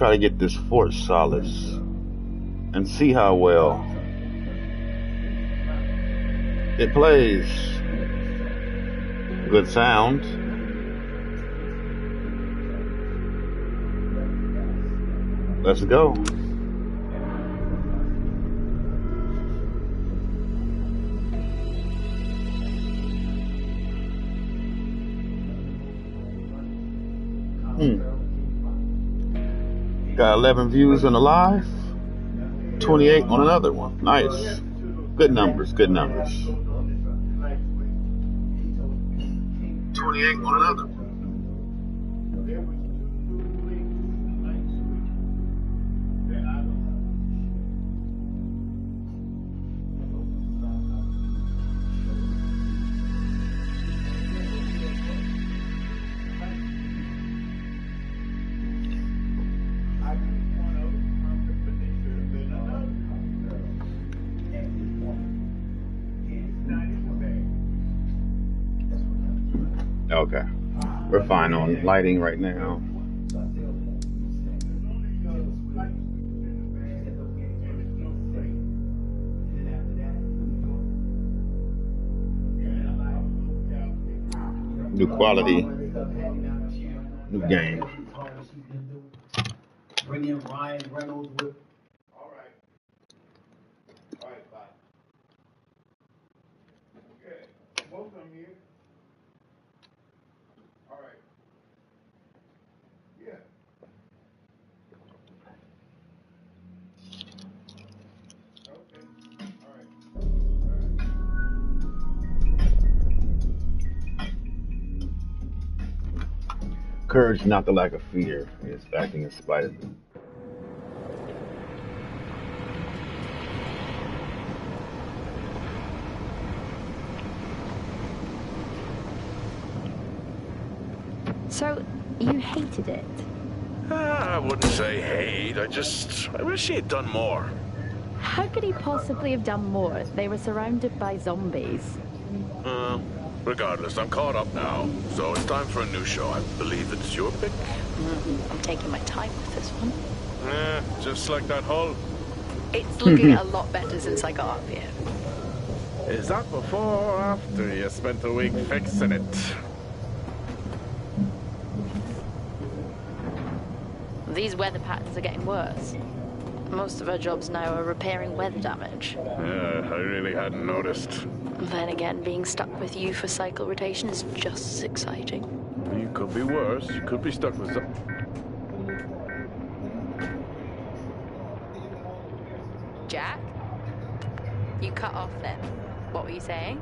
Try to get this Fort Solice and see how well it plays. Good sound. Let's go. Got 11 views on the live, 28 on another one. Nice. Good numbers, good numbers. 28 on another one. Okay, we're fine on lighting right now. New quality, new game. Bring in Ryan Reynolds with. All right, bye. Okay, welcome here. All right. Yeah. Okay. All right. Courage, not the lack of fear, is acting in spite of it. So, you hated it? I wouldn't say hate, I wish he had done more. How could he possibly have done more? They were surrounded by zombies. Regardless, I'm caught up now, so it's time for a new show. I believe it's your pick. I'm taking my time with this one. Just like that hull. It's looking a lot better since I got up here. Is that before or after you spent a week fixing it? These weather patterns are getting worse. Most of our jobs now are repairing weather damage. Yeah, I really hadn't noticed. Then again, being stuck with you for cycle rotation is just as exciting. You could be worse. You could be stuck with some... Jack? You cut off then. What were you saying?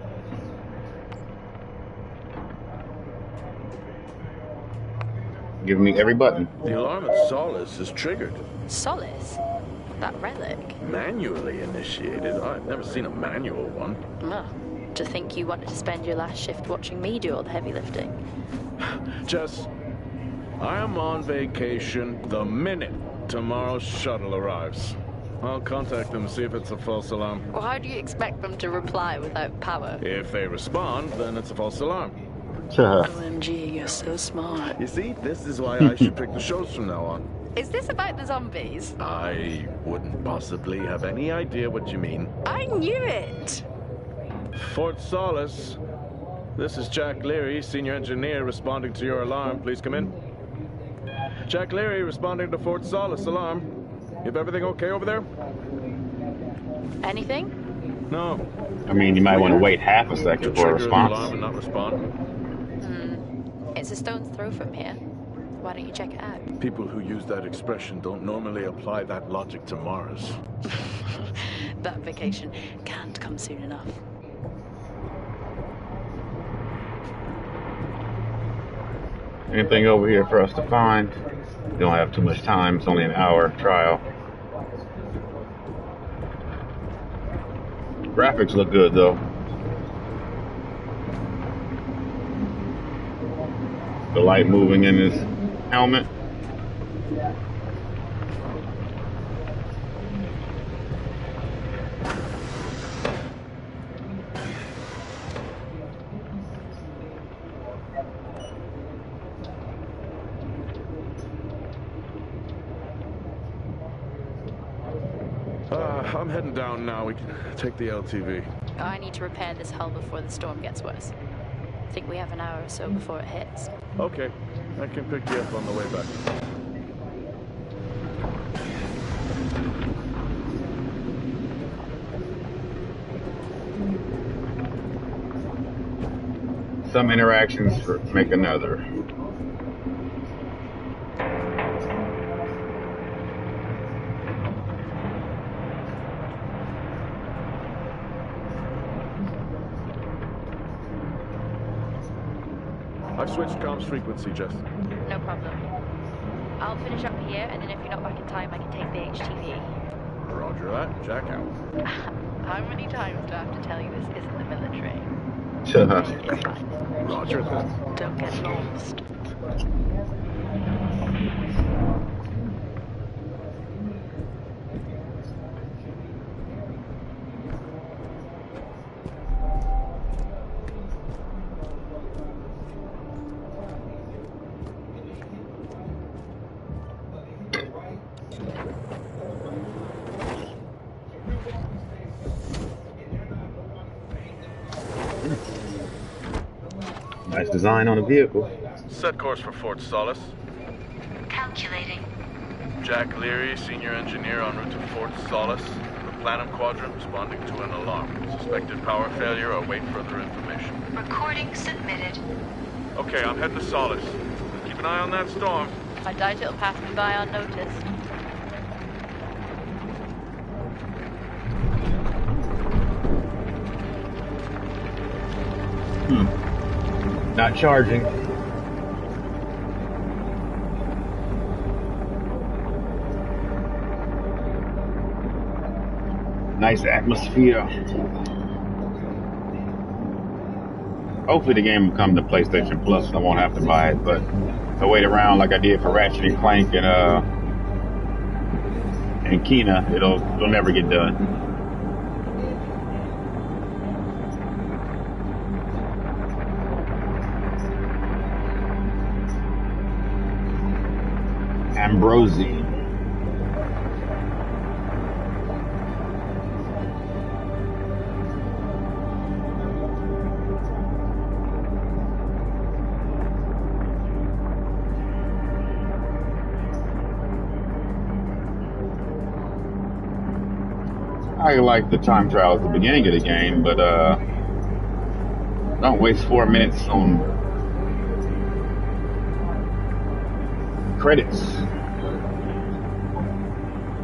Give me every button. The alarm at Solice is triggered. Solice? That relic? Manually initiated? I've never seen a manual one. Oh, to think you wanted to spend your last shift watching me do all the heavy lifting. Jess, I am on vacation the minute tomorrow's shuttle arrives. I'll contact them, see if it's a false alarm. Well, how do you expect them to reply without power? If they respond, then it's a false alarm. OMG, you're so smart. You see, this is why I should pick the shows from now on. Is this about the zombies? I wouldn't possibly have any idea what you mean. I knew it! Fort Solice. This is Jack Leary, senior engineer, responding to your alarm. Please come in. Jack Leary responding to Fort Solice alarm. Is everything okay over there? Anything? No. I mean, you might want to wait half a second for a response. Alarm and not respond. It's a stone's throw from here. Why don't you check it out? People who use that expression don't normally apply that logic to Mars. That vacation can't come soon enough. Anything over here for us to find? We don't have too much time. It's only an hour trial. Graphics look good though. The light moving in his helmet. I'm heading down now. We can take the LTV. I need to repair this hull before the storm gets worse. I think we have an hour or so before it hits. Okay, I can pick you up on the way back. Some interactions make another. I've switched comms frequency, Jess. No problem. I'll finish up here, and then if you're not back in time, I can take the HTV. Roger that. Jack out. How many times do I have to tell you this isn't the military? Roger that. Don't get lost. Nice design on the vehicle. Set course for Fort Solice. Calculating. Jack Leary, senior engineer en route to Fort Solice. The Planum Quadrant responding to an alarm. Suspected power failure. Await further information. Recording submitted. Okay, I'm heading to Solice. Keep an eye on that storm. I doubt it'll pass me by unnoticed. Not charging. Nice atmosphere. Hopefully the game will come to PlayStation Plus. I won't have to buy it, but if I wait around like I did for Ratchet and Clank and Kena, it'll never get done. Ambrosi. I like the time trial at the beginning of the game, but don't waste 4 minutes on credits.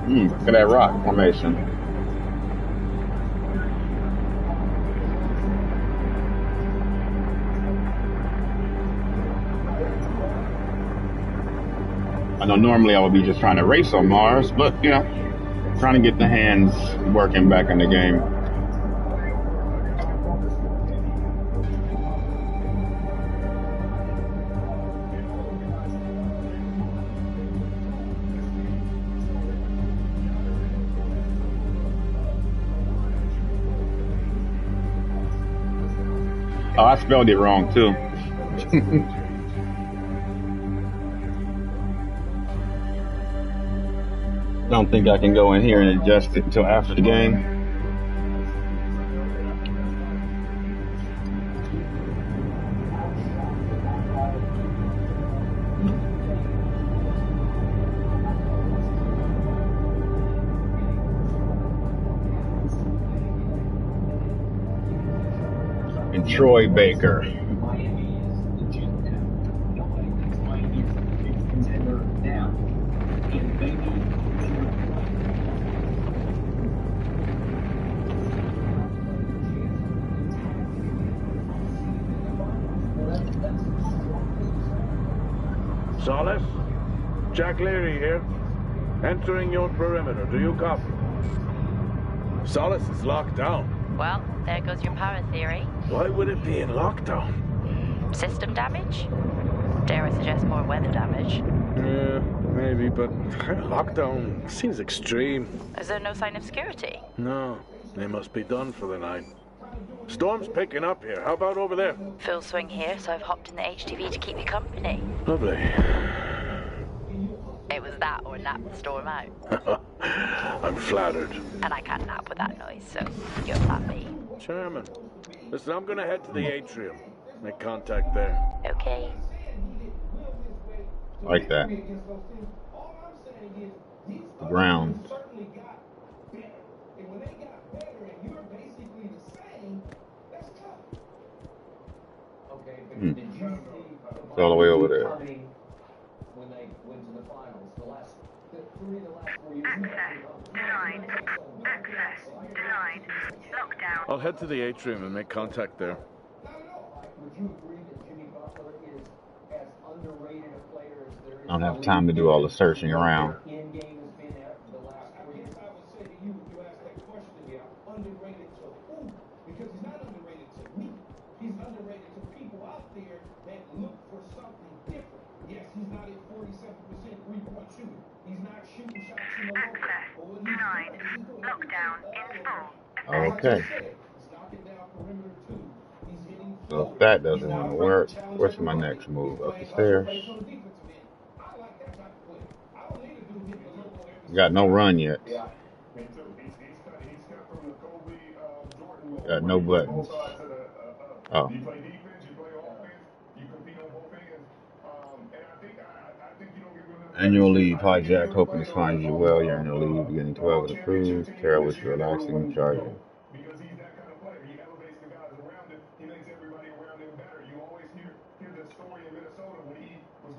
Look at that rock formation. I know normally I would be just trying to race on Mars, but you know, trying to get the hands working back in the game. Oh, I spelled it wrong too. Don't think I can go in here and adjust it until after the game. And Troy Baker. Solice? Jack Leary here. Entering your perimeter. Do you copy? Solice is locked down. Well, there goes your power theory. Why would it be in lockdown? System damage? Dare I suggest more weather damage? Yeah, maybe, but lockdown seems extreme. Is there no sign of security? No, they must be done for the night. Storm's picking up here. How about over there? Full swing here, so I've hopped in the HTV to keep you company. Lovely. It was Was that or nap the storm out? I'm flattered. And I can't nap with that noise, so you're plan B. Chairman, listen, I'm gonna head to the atrium. Make contact there. Okay. Like that. The ground. It's all the way over there. Access denied. Lockdown. I'll head to the atrium and make contact there. I don't have time to do all the searching around. Access denied. Lockdown in full. Okay. So if that doesn't want to work, what's my next move? Up the stairs? Got no run yet. Got no buttons. Oh. Annual leave, hijack, hoping this finds you well. You're on your leave, beginning 12 of the cruise. Tara wish you relaxing and charging.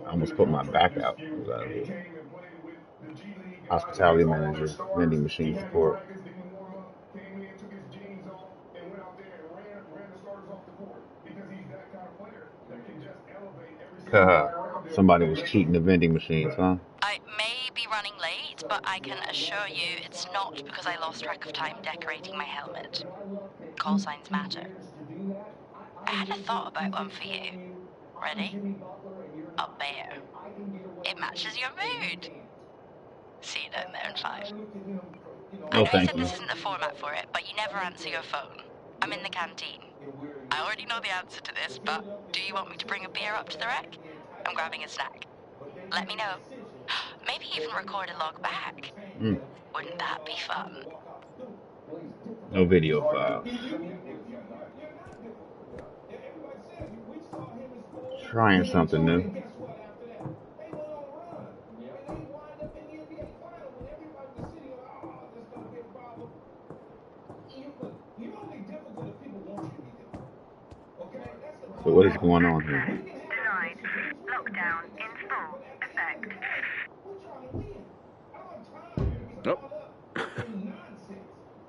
I almost put my back out. Hospitality manager, vending machine support. Somebody was cheating the vending machines, huh? I may be running late, but I can assure you it's not because I lost track of time decorating my helmet. Call signs matter. I had a thought about one for you. Ready? A bear. It matches your mood. See you down there in 5. I know you said this isn't the format for it, but you never answer your phone. I'm in the canteen. I already know the answer to this, but do you want me to bring a beer up to the wreck? I'm grabbing a snack. Let me know. Maybe even record a log back. Wouldn't that be fun? No video file. Trying something new. So what is going on here? Denied. Lockdown in full effect. Nope.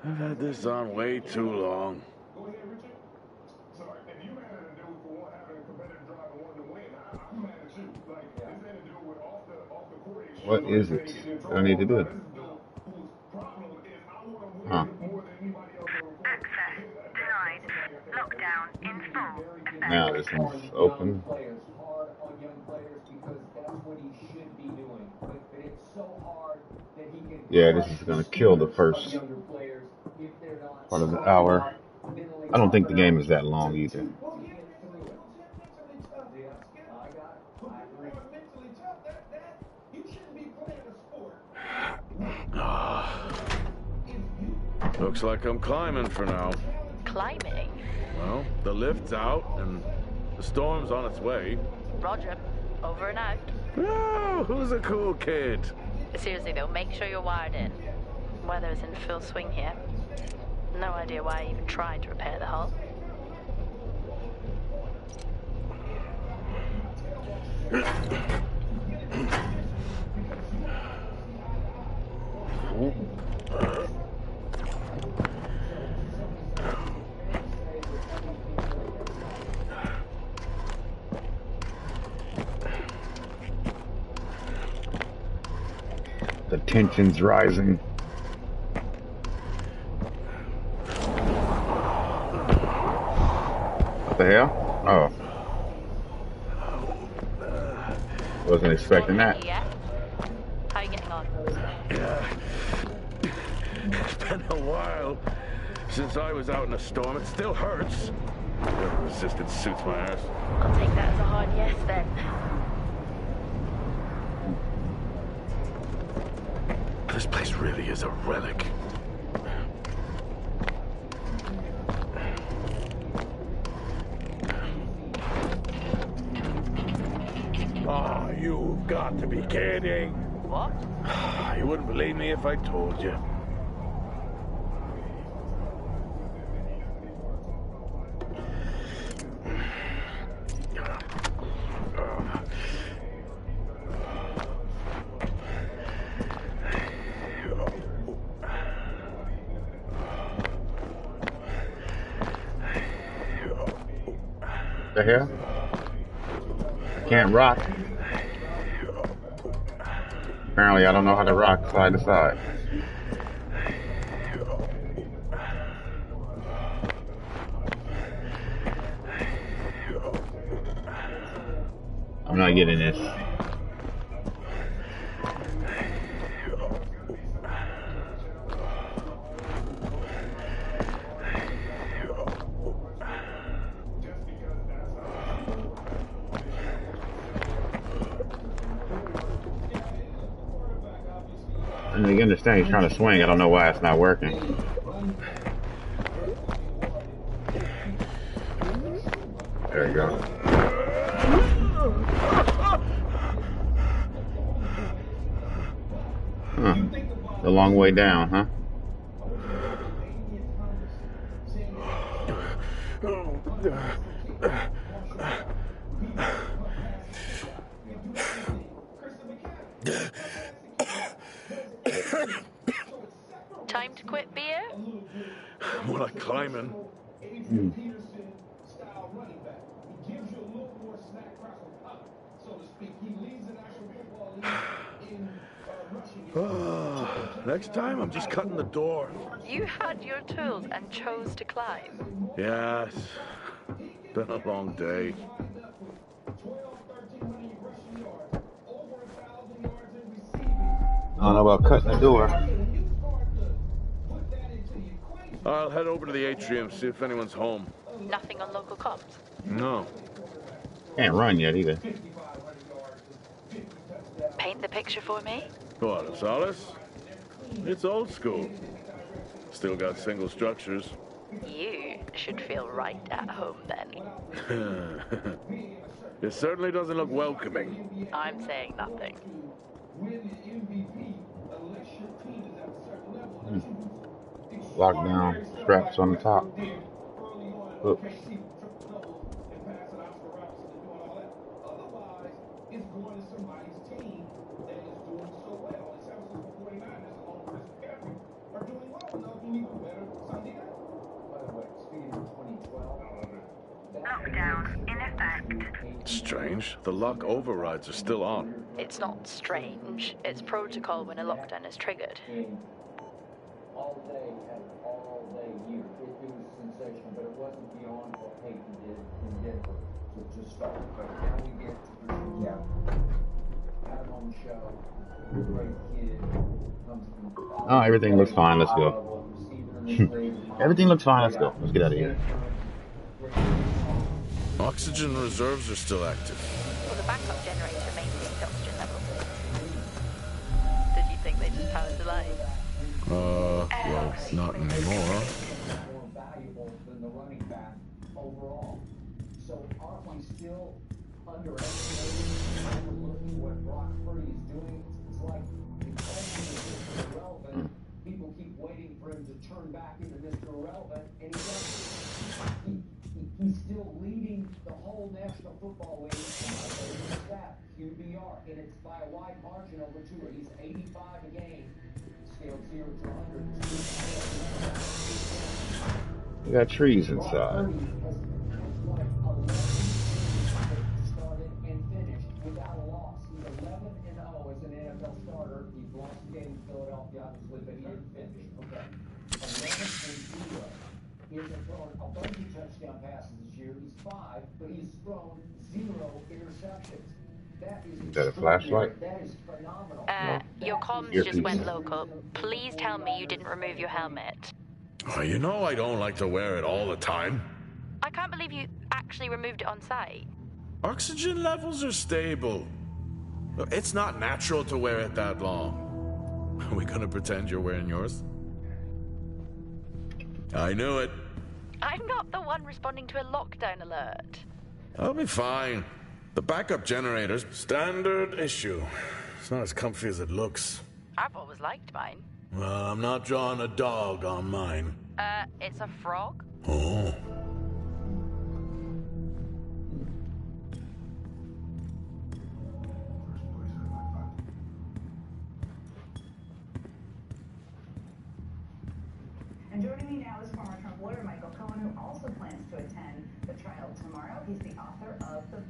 I've had this on way too long. What is it that I need to do? Huh. Access denied. Lockdown in full effect. Now this one's open. Yeah, this is going to kill the first part of the hour. I don't think the game is that long either. Looks like I'm climbing for now. Climbing? Well, the lift's out and the storm's on its way. Roger. Over and out. Oh, who's a cool kid? Seriously though, make sure you're wired in. Weather is in full swing here. No idea why I even tried to repair the hull. The tension's rising. What the hell? Oh. Wasn't expecting that. Yeah. How are you getting on? It's been a while since I was out in a storm. It still hurts. Whatever resistance suits my ass. I'll take that as a hard yes then. This place really is a relic. Oh, you've got to be kidding. What? You wouldn't believe me if I told you. The hell? I can't rock. Apparently, I don't know how to rock side to side. I'm not getting this. And you understand he's trying to swing. I don't know why it's not working. There you go. Huh. A long way down, huh? Time to quit beer? More like climbing. Next time, I'm just cutting the door. You had your tools and chose to climb. Yes. Been a long day. I don't know about cutting the door. I'll head over to the atrium, see if anyone's home. Nothing on local comms? No. Can't run yet either. Paint the picture for me? What, Solice? It's old school. Still got single structures. You should feel right at home then. It certainly doesn't look welcoming. I'm saying nothing. Lockdown straps on the top. Oops. Lockdown in effect. Strange. The lock overrides are still on. It's not strange. It's protocol when a lockdown is triggered. All day and all day year. It was sensational, but it wasn't beyond what Peyton did in Denver to start. But now we get to Patricia at a home show. Great kid. Comes from Oh, everything looks fine. Let's go. Everything looks fine. Let's go. Let's get out of here. Oxygen reserves are still active. Well, the backup generator maintains oxygen levels. Did you think they just powered the line? Well, not anymore. more valuable than the running back overall. So aren't we still underestimating and overlooking what Brock Purdy is doing? It's like the question is irrelevant. People keep waiting for him to turn back into Mr. Irrelevant, and he doesn't. He's still leading the whole National Football League stat, QBR, and it's by a wide margin over two. He's 85 a game, scaled 0 to 100. We got trees inside. Started and finished without a loss. He's 11-0 as an NFL starter. He's lost a game in Philadelphia, obviously, but he didn't finish. Okay. 11-0. He hasn't thrown a bunch of touchdown passes this year. He's 5, but he's thrown 0 interceptions. That is Is that a flashlight? That is phenomenal. Your comms Earpiece. just went local. Please tell me you didn't remove your helmet. Oh, you know I don't like to wear it all the time. I can't believe you actually removed it on site. Oxygen levels are stable. It's not natural to wear it that long. Are we gonna pretend you're wearing yours? I knew it. I'm not the one responding to a lockdown alert. I'll be fine. The backup generator's standard issue. It's not as comfy as it looks. I've always liked mine. Well, I'm not drawing a dog on mine. It's a frog? Oh. And joining me now is former Trump lawyer Michael Cohen, who also plans to attend the trial tomorrow. He's the author of the...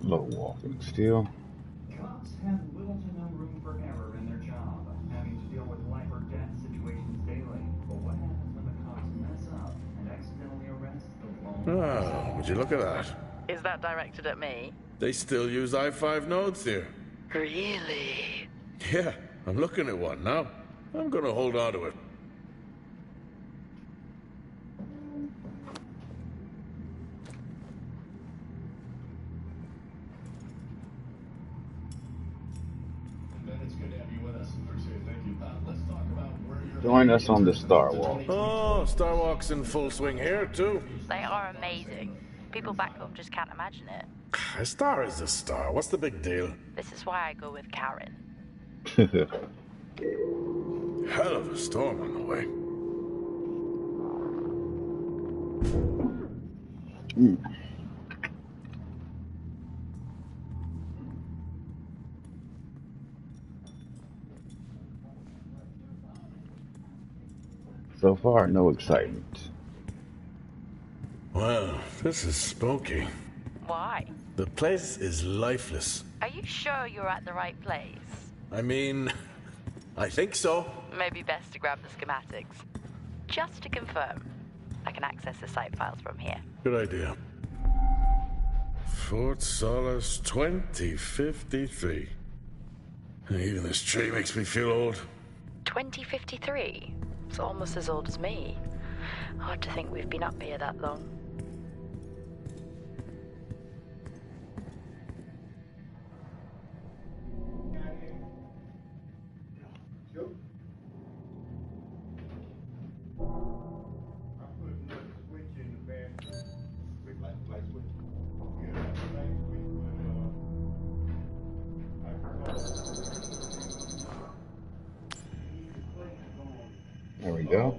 Slow walking still. Cops have little to no room for error in their job, having to deal with life or death situations daily. But what happens when the cops mess up and accidentally arrest the lone... Oh, would you look at that? Is that directed at me? They still use i5 nodes here. Really? Yeah, I'm looking at one now. I'm gonna hold on to it. Join us on the Star Walk. Oh, Star Walk's in full swing here, too. They are amazing. People back home just can't imagine it. A star is a star. What's the big deal? This is why I go with Karen. Hell of a storm on the way. So far, no excitement. Well, this is spooky. Why? The place is lifeless. Are you sure you're at the right place? I mean, I think so. Maybe best to grab the schematics. Just to confirm, I can access the site files from here. Good idea. Fort Solice 2053. Even this tree makes me feel old. 2053? It's almost as old as me. Hard to think we've been up here that long. There we go.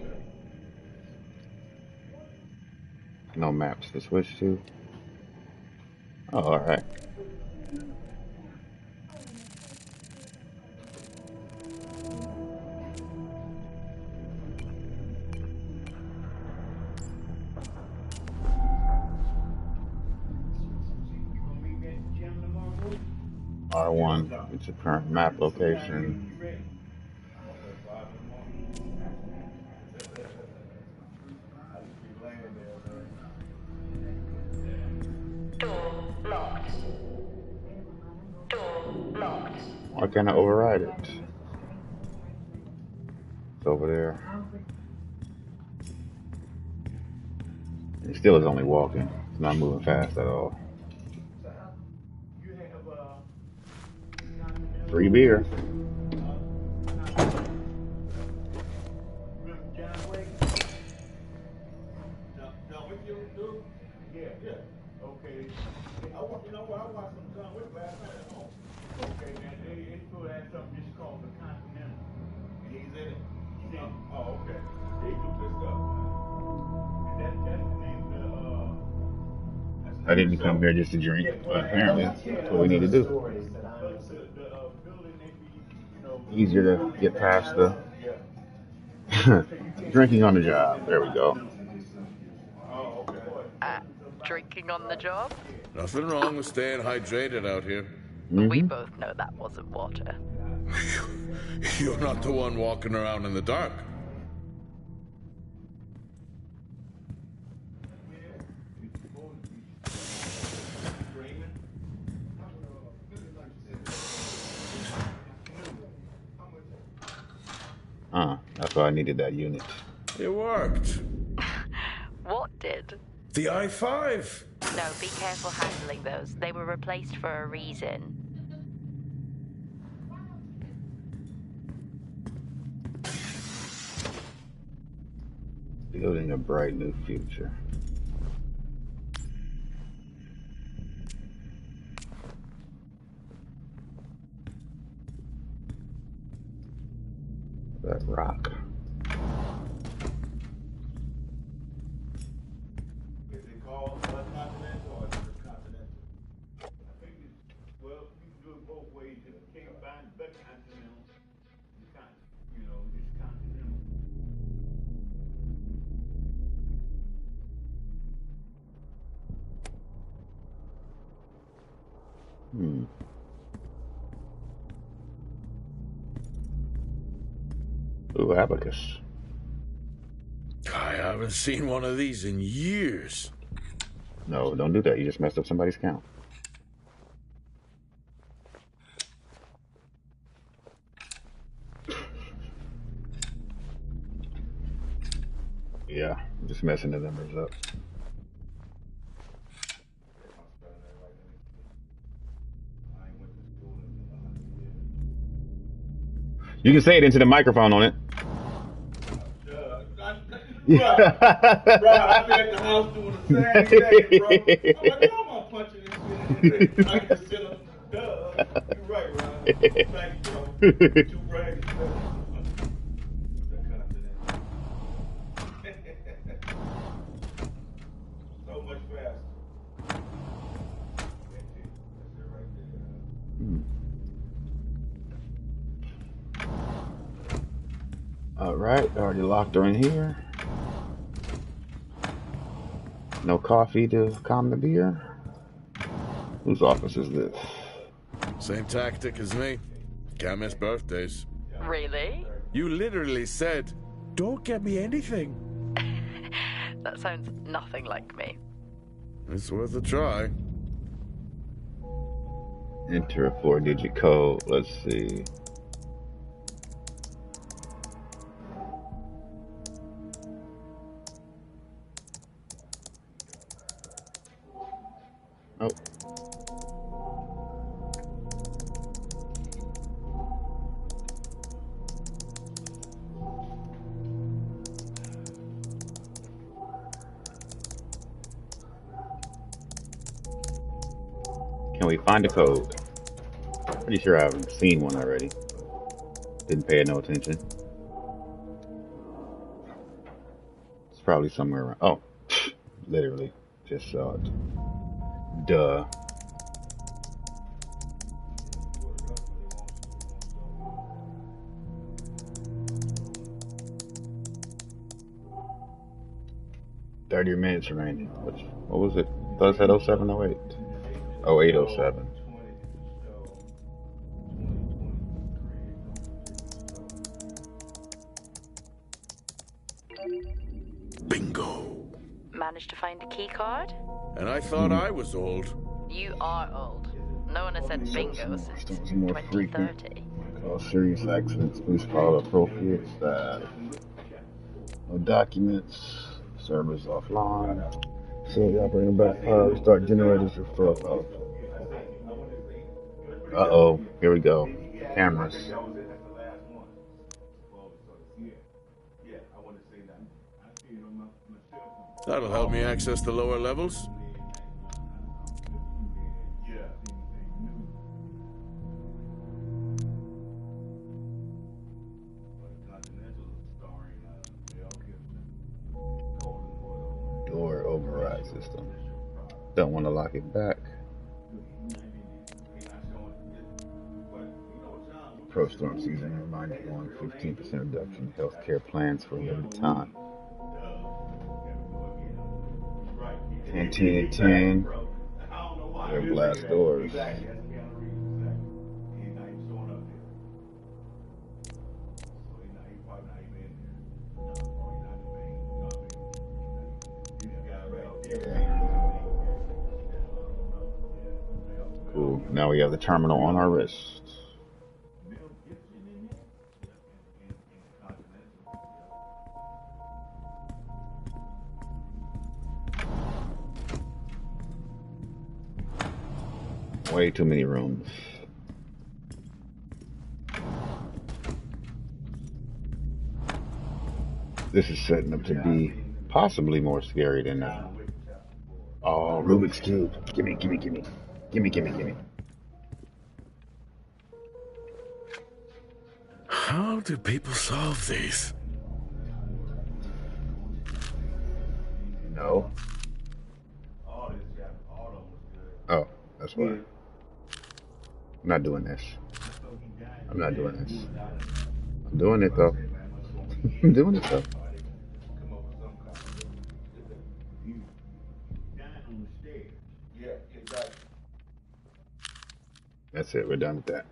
No maps to switch to. Oh, all right. R1, it's a current map location. Door locked. Door locked. Why can't I override it? It's over there. It still is only walking. It's not moving fast at all. Free beer. I didn't come here just to drink, but apparently that's what we need to do. Easier to get past the drinking on the job. There we go. Drinking on the job? Nothing wrong with staying hydrated out here. We both know that wasn't water. You're not the one walking around in the dark. That's why I needed that unit. It worked. What did? The I-5. No, be careful handling those. They were replaced for a reason. Building a bright new future. That rock. Is it called continental or continental? I think it's, well, you can do it both ways. You can't find the continental. You can't, you know, it's continental. Ooh, abacus. I haven't seen one of these in years. No, don't do that. You just messed up somebody's count. Yeah, I'm just messing the numbers up. You can say it into the microphone on it. Bro, I've been at the house doing the same thing, bro. I'm like, how am I punching this shit? I can just sit up. Duh. You're right, Ron. Thank you, bro. Too braggy. So much faster. That's it right there. All right, already locked her in here. No coffee to calm the beer. Whose office is this? Same tactic as me. Can't miss birthdays. Really? You literally said, don't get me anything. That sounds nothing like me. It's worth a try. Enter a 4-digit code. Let's see. Oh. Can we find a code? Pretty sure I've seen one already. Didn't pay no attention. It's probably somewhere around. Oh, literally just saw it. Duh. "30 minutes remaining." What was it? I thought it said 0708. 0807. Bingo. Managed to find a key card? And I thought I was old. You are old. No one has said bingo since 2030. All serious accidents, please call appropriate staff. No documents. Servers offline. So the operating back power. Start generators referral. Uh-oh. Here we go. Cameras. That'll help me access the lower levels. Door override system. Don't want to lock it back. Pro storm season. Remind everyone 15% reduction in healthcare plans for a limited time. 10, 10, and 10. They're blast doors. Cool. Now we have the terminal on our wrist. Way too many rooms. This is setting up to be possibly more scary than oh, Rubik's Cube. Gimme, gimme, gimme. Gimme, gimme, gimme. How do people solve these? No. Oh, that's why. I'm not doing this. I'm not doing this. I'm doing it though. I'm doing it though. That's it. We're done with that.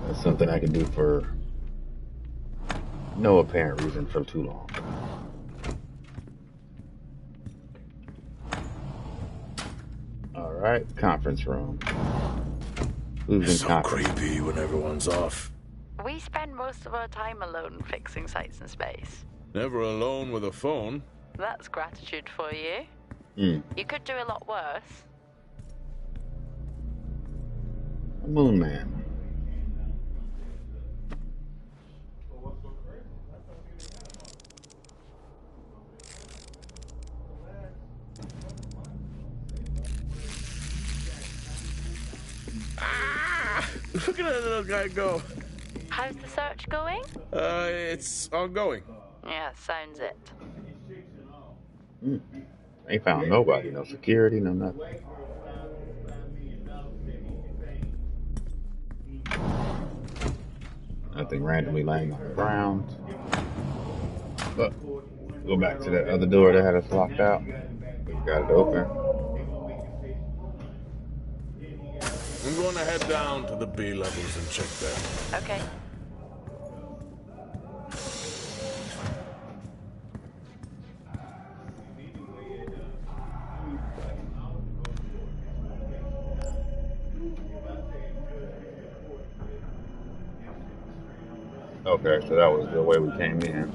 That's something I can do for no apparent reason for too long. All right, conference room. Who's It's in so conference? creepy when everyone's off. We spend most of our time alone fixing sites in space. Never alone with a phone. That's gratitude for you. Mm. You could do a lot worse. A moon man. Look at that little guy go. How's the search going? It's ongoing. Yeah, sounds it. Mm. Ain't found nobody. No security, no nothing. Nothing randomly laying on the ground. But go back to that other door that had us locked out. We got it open. I'm going to head down to the B levels and check that. Okay. Okay, so that was the way we came in.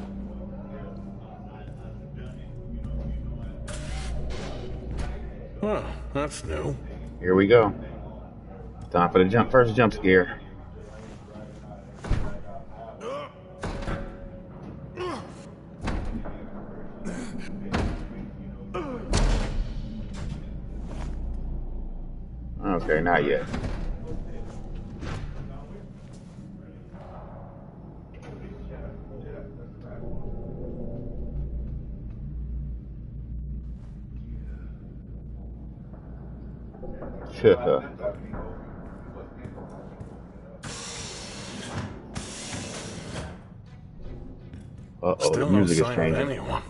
Huh, that's new. Here we go. Time for the first jump scare. Okay, not yet. Uh-oh, the Still no music is sign of changing. anyone.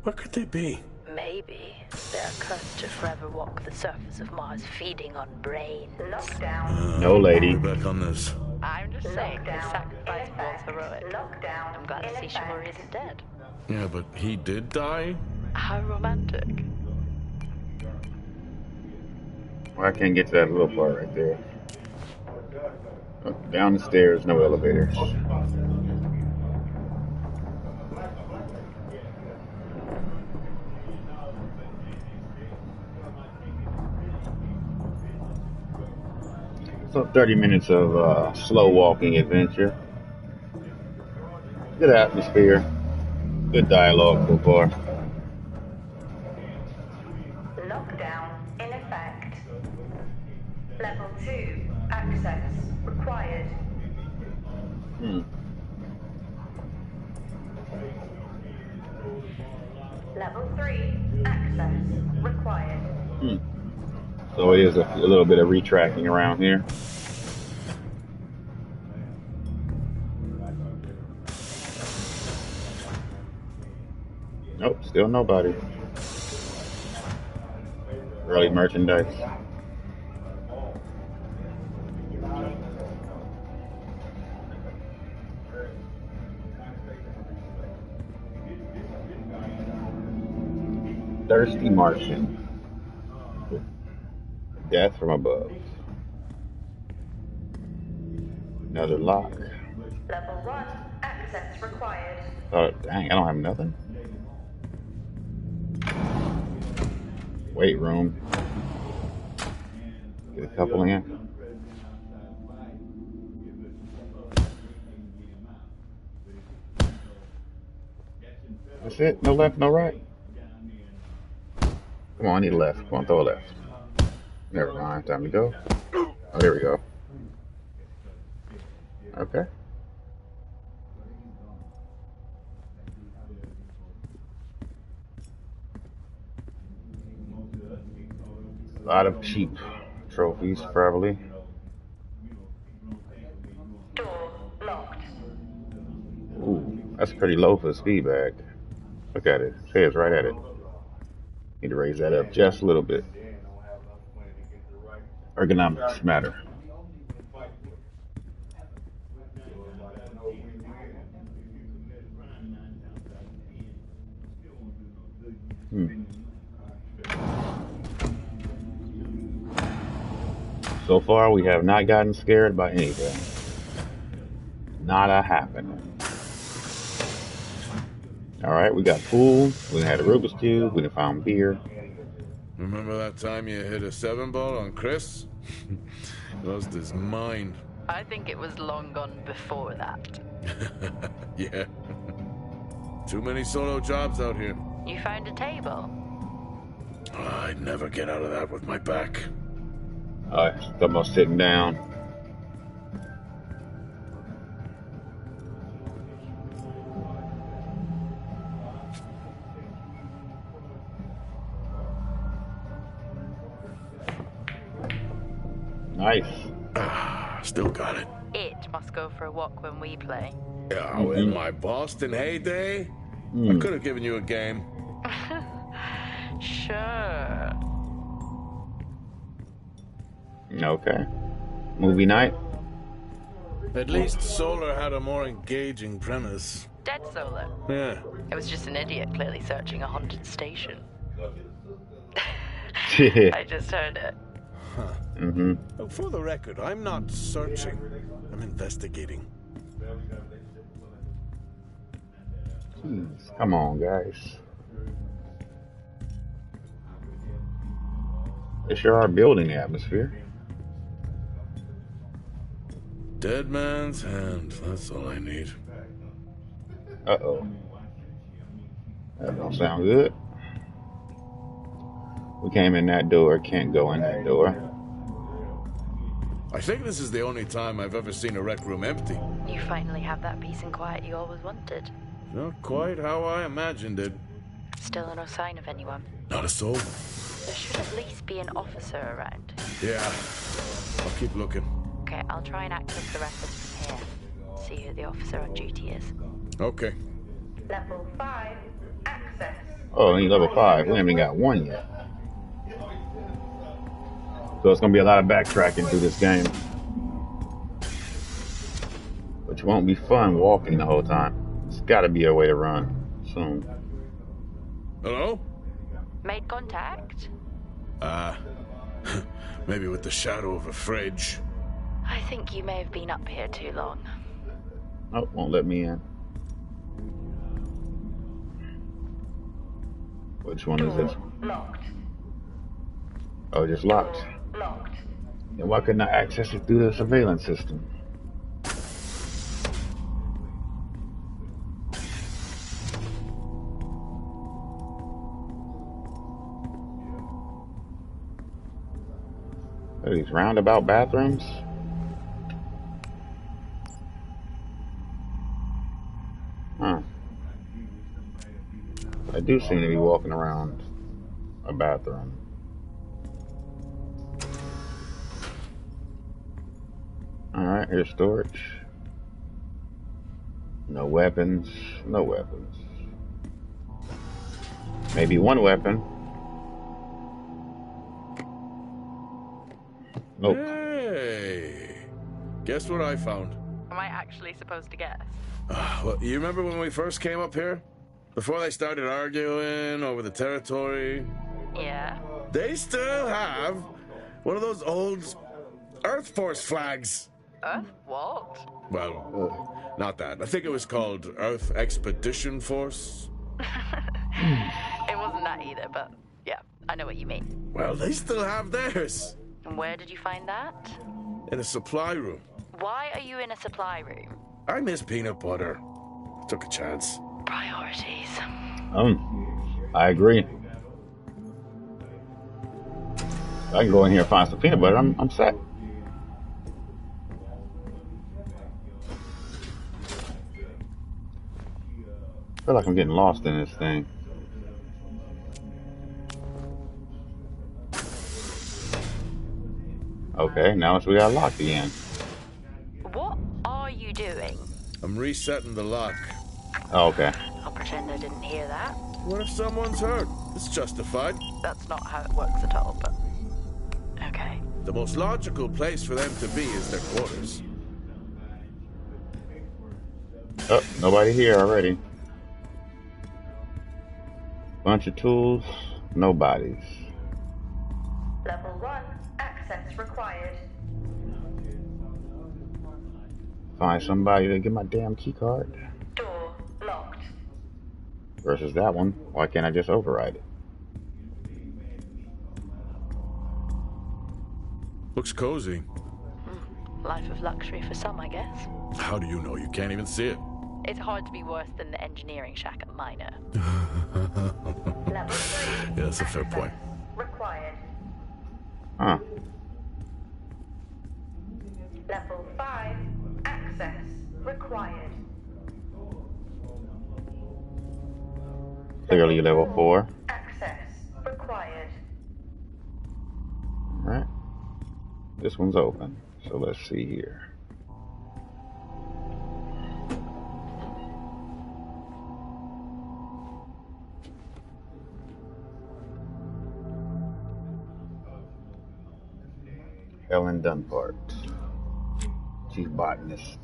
What could they be? Maybe they're cursed to forever walk the surface of Mars feeding on brains. Lockdown. No, lady. We're back on this. I'm just saying, his Lockdown. sacrifice was heroic. Lockdown. I'm glad to see Chivalry isn't dead. Yeah, but he did die? How romantic. Well, I can't get to that little part right there. Down the stairs, no elevators. So 30 minutes of slow walking adventure. Good atmosphere. Good dialogue so far. Lockdown in effect. Level 2. Access required. Level 3. Access required. So it is a little bit of retracking around here. Nope, still nobody. Early merchandise. Thirsty Martian. Death from above. Another lock. Level 1. Access required. Oh, dang, I don't have nothing. Weight room. Get a couple in. That's it? No left, no right? Come on, I need a left. Come on, throw a left. Never mind. Time to go. Oh, there we go. Okay. A lot of cheap trophies, probably. Door locked. Ooh, that's pretty low for a speed bag. Look at it. It says right at it. Need to raise that up just a little bit. Ergonomics matter. So far, we have not gotten scared by anything. Not a happening. Alright, we got pool, we had a Rubik's Cube, we found beer. Remember that time you hit a 7-ball on Chris? Lost his mind. I think it was long gone before that. Yeah. Too many solo jobs out here. You found a table? I'd never get out of that with my back. Almost sitting down. Nice. Still got it. It must go for a walk when we play. Yeah, in my Boston heyday, I could have given you a game. Sure. Okay. Movie night? At least Solar had a more engaging premise. Dead Solar. Yeah. It was just an idiot clearly searching a haunted station. I just heard it. Huh. For the record, I'm not searching. I'm investigating. Jeez, come on, guys. They sure are building the atmosphere. Dead man's hand. That's all I need. Uh-oh. That don't sound good. We came in that door, can't go in that door. I think this is the only time I've ever seen a rec room empty. You finally have that peace and quiet you always wanted. Not quite how I imagined it. Still no sign of anyone. Not a soul. There should at least be an officer around. Yeah. I'll keep looking. Okay, I'll try and access the records from here. See who the officer on duty is. Okay. Level 5 access. Oh, I need level 5. We haven't got 1 yet. So it's going to be a lot of backtracking through this game. Which won't be fun walking the whole time. There's got to be a way to run soon. Hello? Made contact? Maybe with the shadow of a fridge. I think you may have been up here too long. Oh, won't let me in. Which one is this? Locked. Oh, just locked. Locked. Then why couldn't I access it through the surveillance system? Are these roundabout bathrooms? Huh. I do seem to be walking around a bathroom. Alright, here's storage. No weapons. No weapons. Maybe one weapon. Nope. Hey! Guess what I found? Am I actually supposed to guess? Well, you remember when we first came up here? Before they started arguing over the territory? Yeah. They still have one of those old Earth Force flags. Earth what? Well, not that. I think it was called Earth Expedition Force. It wasn't that either, but Yeah, I know what you mean. Well, they still have theirs. And where did you find that? In a supply room. Why are you in a supply room? I miss peanut butter. Took a chance. Priorities. I agree. I can go in here and find some peanut butter. I'm set. I feel like I'm getting lost in this thing. Okay, now we got locked again. What are you doing? I'm resetting the lock. Oh, okay. I'll pretend I didn't hear that. What if someone's hurt? It's justified. That's not how it works at all, but... Okay. The most logical place for them to be is their quarters. Oh, nobody here already. Bunch of tools, no bodies. Level 1, access required. Find somebody to get my damn key card. Door locked. Versus that one, why can't I just override it? Looks cozy. Life of luxury for some, I guess. How do you know? You can't even see it. It's hard to be worse than the engineering shack at Minor. Level 3, Yeah, that's a fair access point. required. Huh. Level 5, access required. Clearly level 4. Access required. Alright. This one's open. So let's see here. Helen Dunpart, Chief Botanist.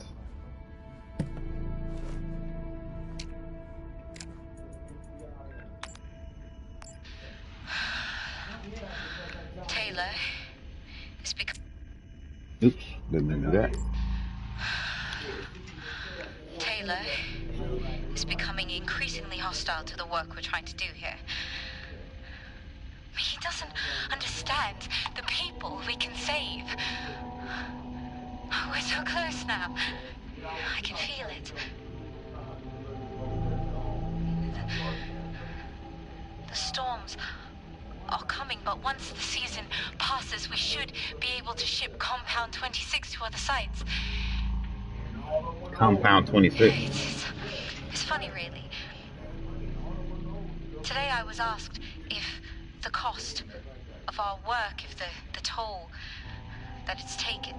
Taylor, it's because... Oops, didn't do that. Taylor is becoming increasingly hostile to the work we're trying to do here. He doesn't understand the people we can save. We're so close now. I can feel it. The storms are coming, but once the season passes, we should be able to ship Compound 26 to other sites. Compound 26. It's funny, really. Today I was asked if the cost of our work, if the toll that it's taken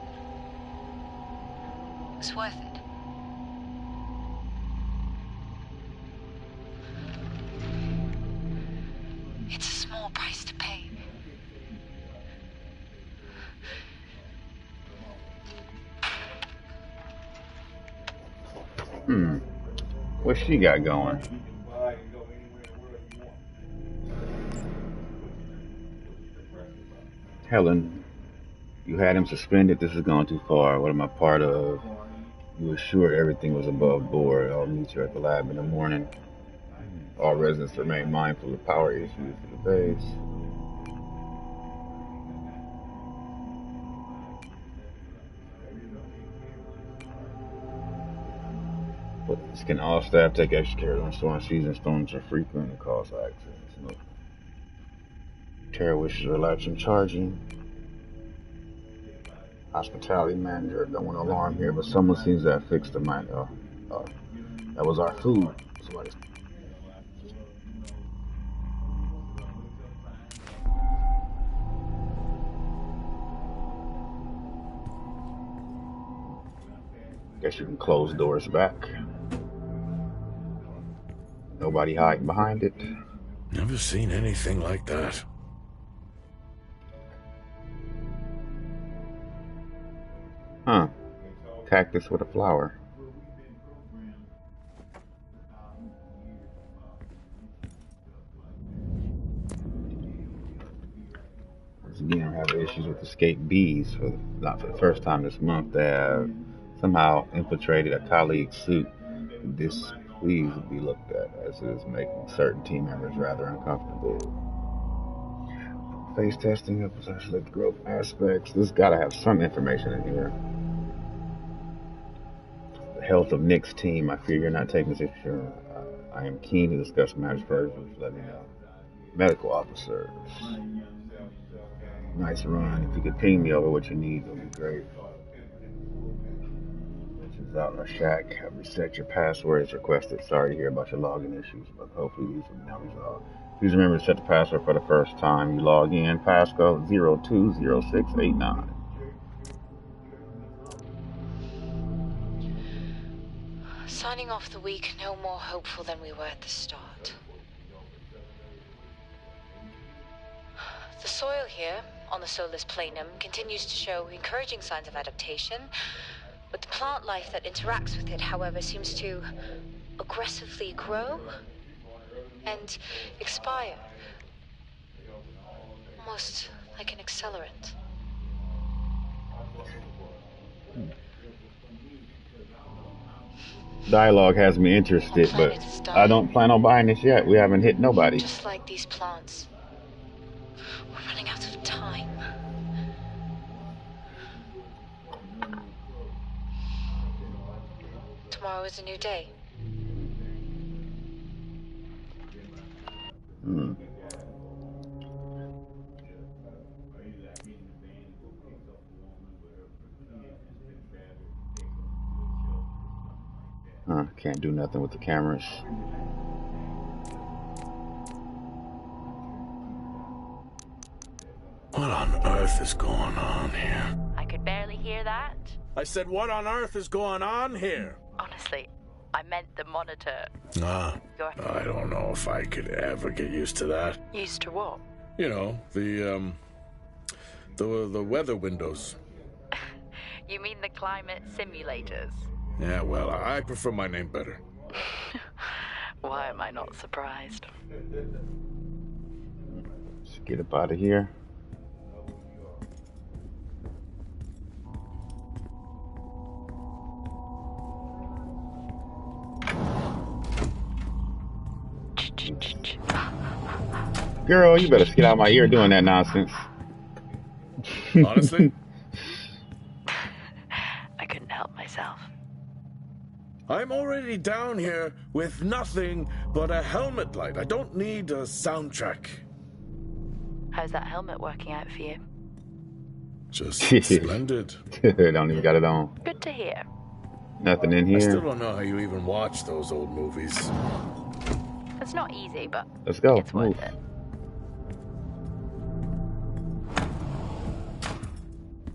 was worth it. It's a small price to pay. What's she got going? Helen, you had him suspended. This is going too far. What am I part of? You were sure everything was above board. I'll meet you at the lab in the morning. All residents remain mindful of power issues at the base. But can all staff take extra care when storm season? Storms are frequent and cause accidents. No. Tara wishes to relax from charging. Hospitality manager, don't want to alarm here, but someone seems to have fixed the mind. That was our food. Somebody. Guess you can close doors back. Nobody hiding behind it. Never seen anything like that. Huh. Cactus with a flower. Once again, I'm having issues with escaped bees. Not for the first time this month. They have somehow infiltrated a colleague's suit. This please be looked at, as it is making certain team members rather uncomfortable. Space testing of potential growth aspects. This gotta have some information in here. The health of Nick's team. I fear you're not taking this issue. I am keen to discuss matters further. Let me know. Medical officers. Nice run. If you could ping me over what you need, that would be great. Out in our shack, have reset your password as requested. Sorry to hear about your login issues, but hopefully these will be now resolved. Please remember to set the password for the first time you log in. Passcode 020689. Signing off the week no more hopeful than we were at the start. The soil here, on the Solice Planum, continues to show encouraging signs of adaptation, but the plant life that interacts with it, however, seems to aggressively grow and expire. Almost like an accelerant. Dialogue has me interested, but I don't plan on buying this yet. We haven't hit nobody. Just like these plants. We're running out of time. Tomorrow is a new day. Can't do nothing with the cameras. What on earth is going on here? I could barely hear that. I said, what on earth is going on here? Honestly, I meant the monitor. I don't know if I could ever get used to that. Used to what? You know, the weather windows. You mean the climate simulators? Yeah, well, I prefer my name better. Why am I not surprised? Let's get up out of here. Girl, you better get out of my ear doing that nonsense. Honestly? I couldn't help myself. I'm already down here with nothing but a helmet light. I don't need a soundtrack. How's that helmet working out for you? Just splendid. Don't even got it on. Good to hear. Nothing in here. I still don't know how you even watch those old movies. It's not easy, but let's go. It's worth it.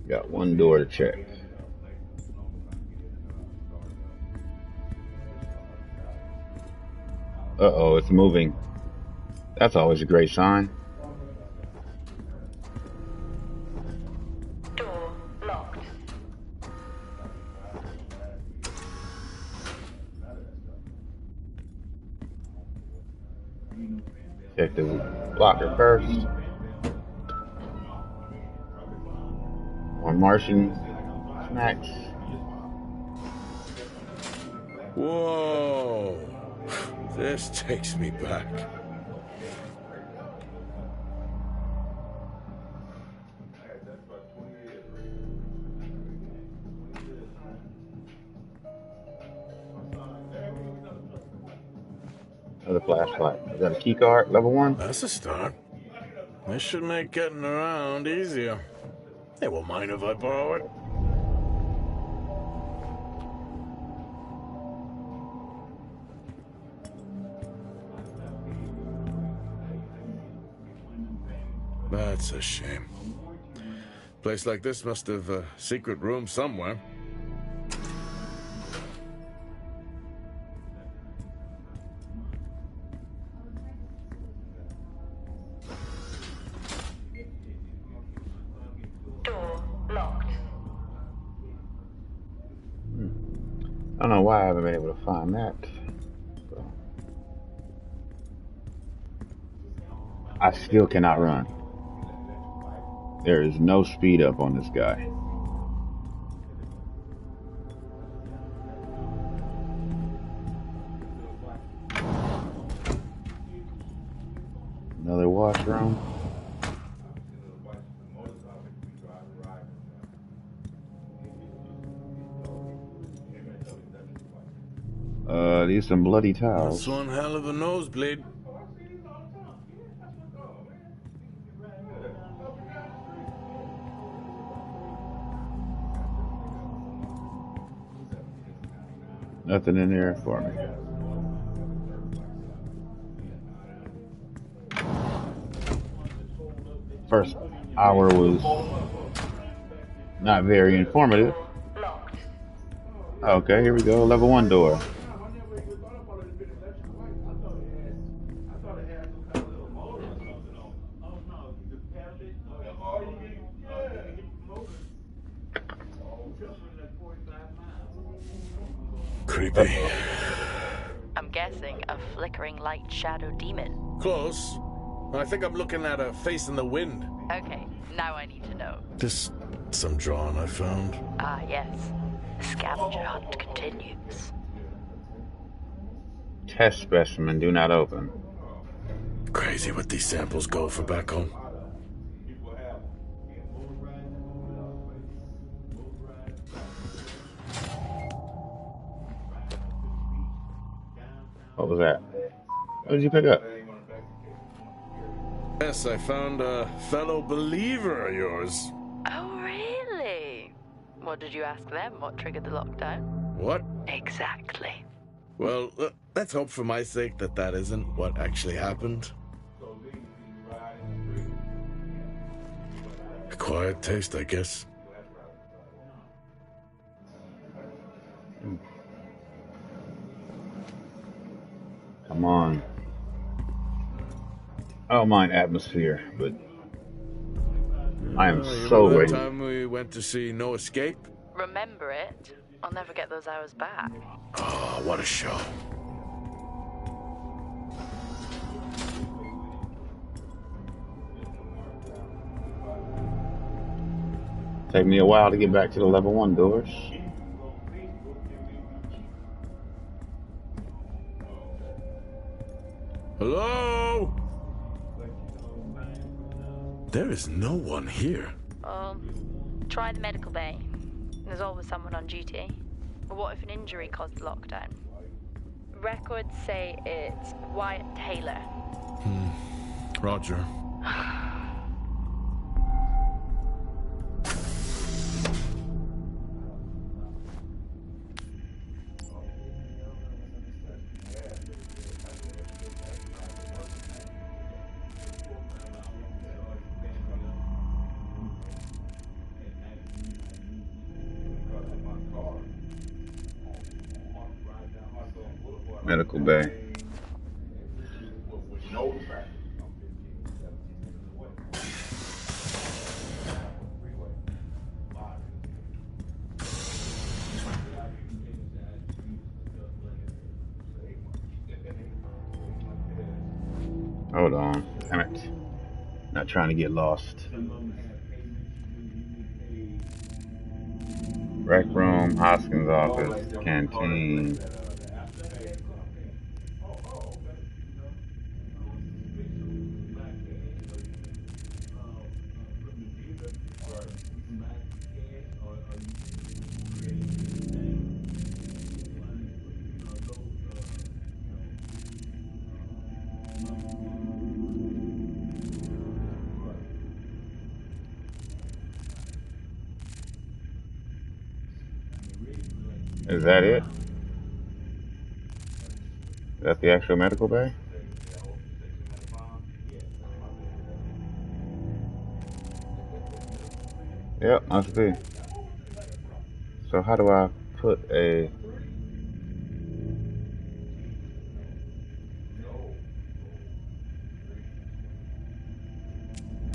Got one door to check. Uh-oh, it's moving. That's always a great sign. Door locked. Check the blocker first. More Martian snacks. Whoa. This takes me back. Another flashlight. Is that a key card? Level 1? That's a start. This should make getting around easier. They won't mind if I borrow it. That's a shame. Place like this must have a secret room somewhere. Door locked. I don't know why I haven't been able to find that. So. I still cannot run. There is no speed up on this guy. Another washroom. these some bloody That's towels. one hell of a nosebleed. Nothing in there for me. First hour was not very informative. Locked. Okay, here we go. Level 1 door. Creepy. I'm guessing a flickering light shadow demon. Close. I think I'm looking at a face in the wind. Okay, now I need to know. This some drawing I found. Ah, yes. The scavenger hunt continues. Test specimen, do not open. Crazy what these samples go for back home. What was that? What did you pick up? Yes, I found a fellow believer of yours. Oh, really? What did you ask them? What triggered the lockdown? What? Exactly. Well, let's hope for my sake that that isn't what actually happened. Acquired taste, I guess. Come on. I don't mind atmosphere, but I am You so remember ready. that time we went to see No Escape? Remember it? I'll never get those hours back. Oh, what a show. Take me a while to get back to the level 1 doors. Hello? There is no one here. Try the medical bay. There's always someone on duty. But what if an injury caused the lockdown? Records say it's Wyatt Taylor. Roger. Medical bay. Hold on. Damn it. Not trying to get lost. Rec room, Hoskins office, canteen. Is that it? Is that the actual medical bay? Yep, must be. So how do I put a...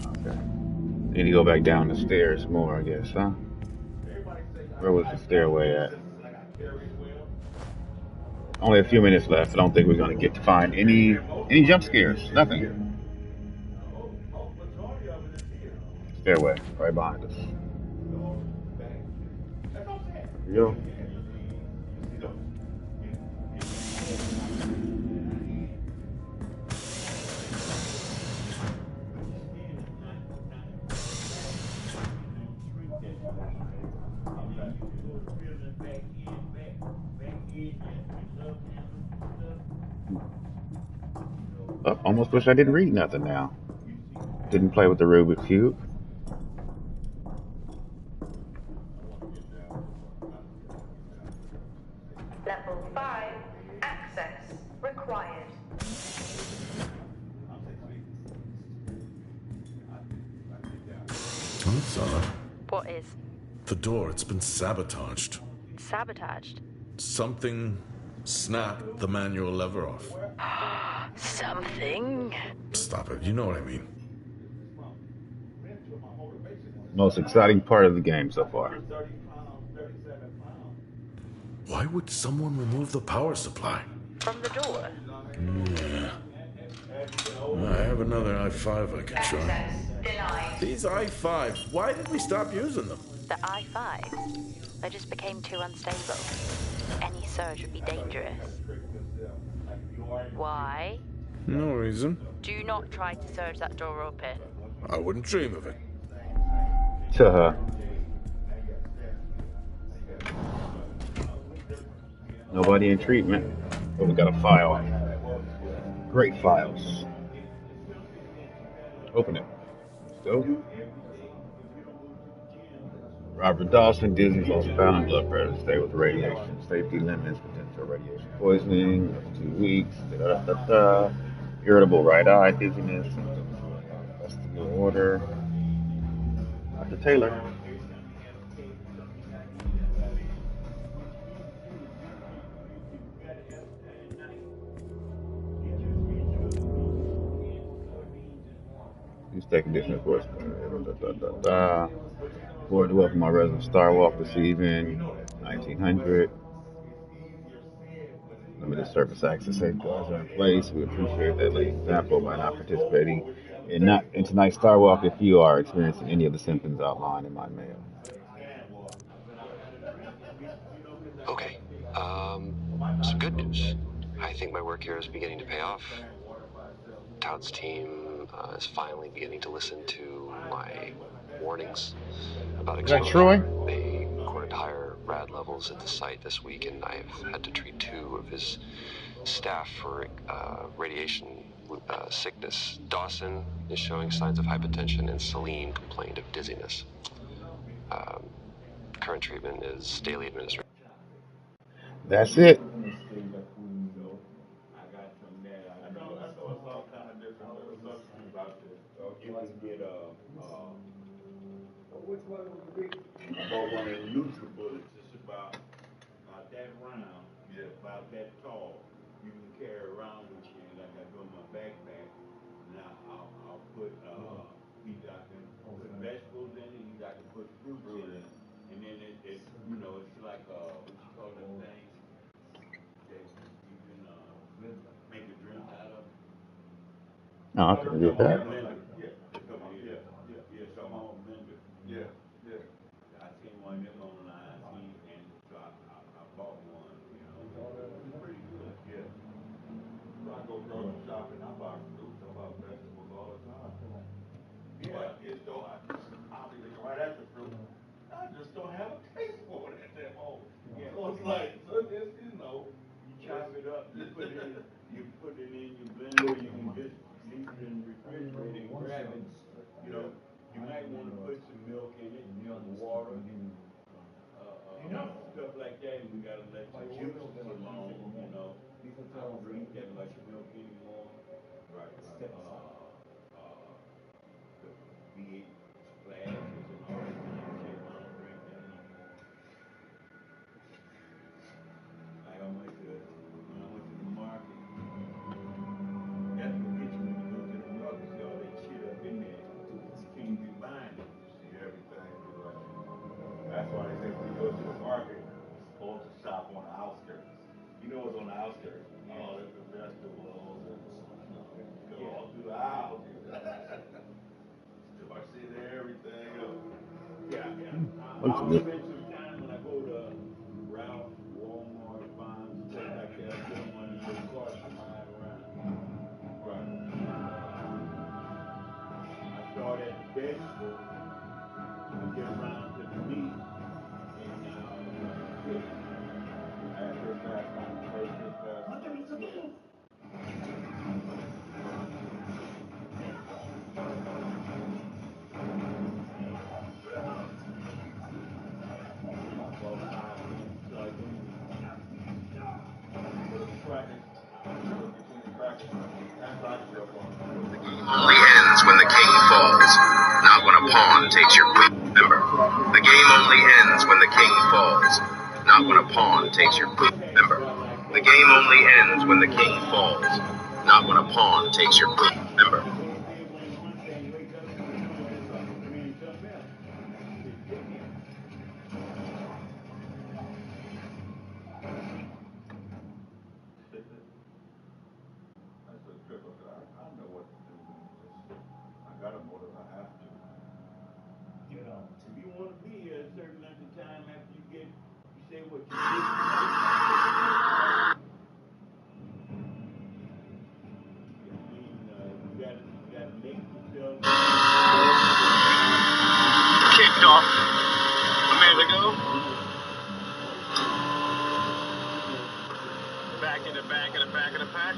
Okay. Need to go back down the stairs more, I guess, huh? Where was the stairway at? Only a few minutes left. I don't think we're gonna get to find any jump scares. Nothing. Stairway, right behind us. Here we go. Oh, almost wish I didn't read nothing now. Didn't play with the Rubik's Cube. Level 5. Access required. Oh, Sana. What is? The door, it's been sabotaged. Sabotaged? Something snapped the manual lever off. Something? Stop it, you know what I mean. Most exciting part of the game so far. Why would someone remove the power supply? From the door? Yeah. I have another i5 I can try. Access denied. These i5s, why did we stop using them? The i5s? They just became too unstable. Any surge would be dangerous. Why? No reason. Do not try to surge that door open. I wouldn't dream of it. Nobody in treatment, but we got a file. Great files. Open it. Let's go. Robert Dawson, dizzy, lost balance, blood pressure, stay with radiation. Safety limits, potential radiation poisoning, up to 2 weeks. Irritable right eye, dizziness, symptoms. Vestibular order. Dr. Taylor. You stay conditioned, of course. Forward to welcome my resident Star Walk this evening, 1900. Limited surface access safeguards are in place. We appreciate that leading example by not participating in tonight's Star Walk if you are experiencing any of the symptoms outlined in my mail. Okay. Some good news. I think my work here is beginning to pay off. Todd's team is finally beginning to listen to my warnings about Is that exposure. Troy? They recorded higher rad levels at the site this week, and I've had to treat 2 of his staff for radiation sickness. Dawson is showing signs of hypotension, and Celine complained of dizziness. Current treatment is daily administration. That's it. Which one would it be? I bought one of them neutral bullets. It's about that round. Yeah. About that tall. You can carry around with you, like I do in my backpack. Now I'll put either I can put vegetables in it, either I can put fruits in it, and then it you know it's like what you call them things that you can make a drink out of. Oh, okay, get that. So I'm on blender. Yeah. I seen one of them online, and so I bought one, you know. It's pretty good. Yeah. So I go grocery shopping, I buy fruits, I buy vegetables all the time. Yeah, it's though I'll be looking right at the fruit. I just don't have a taste for it at that moment. Yeah, so it's like, so it's, you know, you chop it up, you put it in your blender, you can just leave it in the refrigerator and grab it. You know, you might want to put some milk in it, water, stuff like that, and we gotta let the juices alone, you know. I don't drink that much milk anymore. Right. The V8 splashes and all that kind of shit, I don't drink that no more. Like when I went to the market, that's what gets you when you go to the market, see all that shit up in there. You can't be buying it. You see everything. That's why they say when you go to the market, you're supposed to shop on the outskirts. You know what's on the outskirts? All the vegetables and go all through the aisles. I see everything else. Yeah. I'll spend some time when I go to Ralph, Walmart, Bonds, stuff like that. I get one of those carts to ride around. Right. I start at the vegetables and get around to the meat and fish. I Only ends when the king falls, not when a pawn takes your queen. Remember, the game only ends when the king falls, not when a pawn takes your queen. Remember, the game only ends when the king falls, not when a pawn takes your queen. Remember. Kicked off a minute ago. Back in the back of the back of the pack.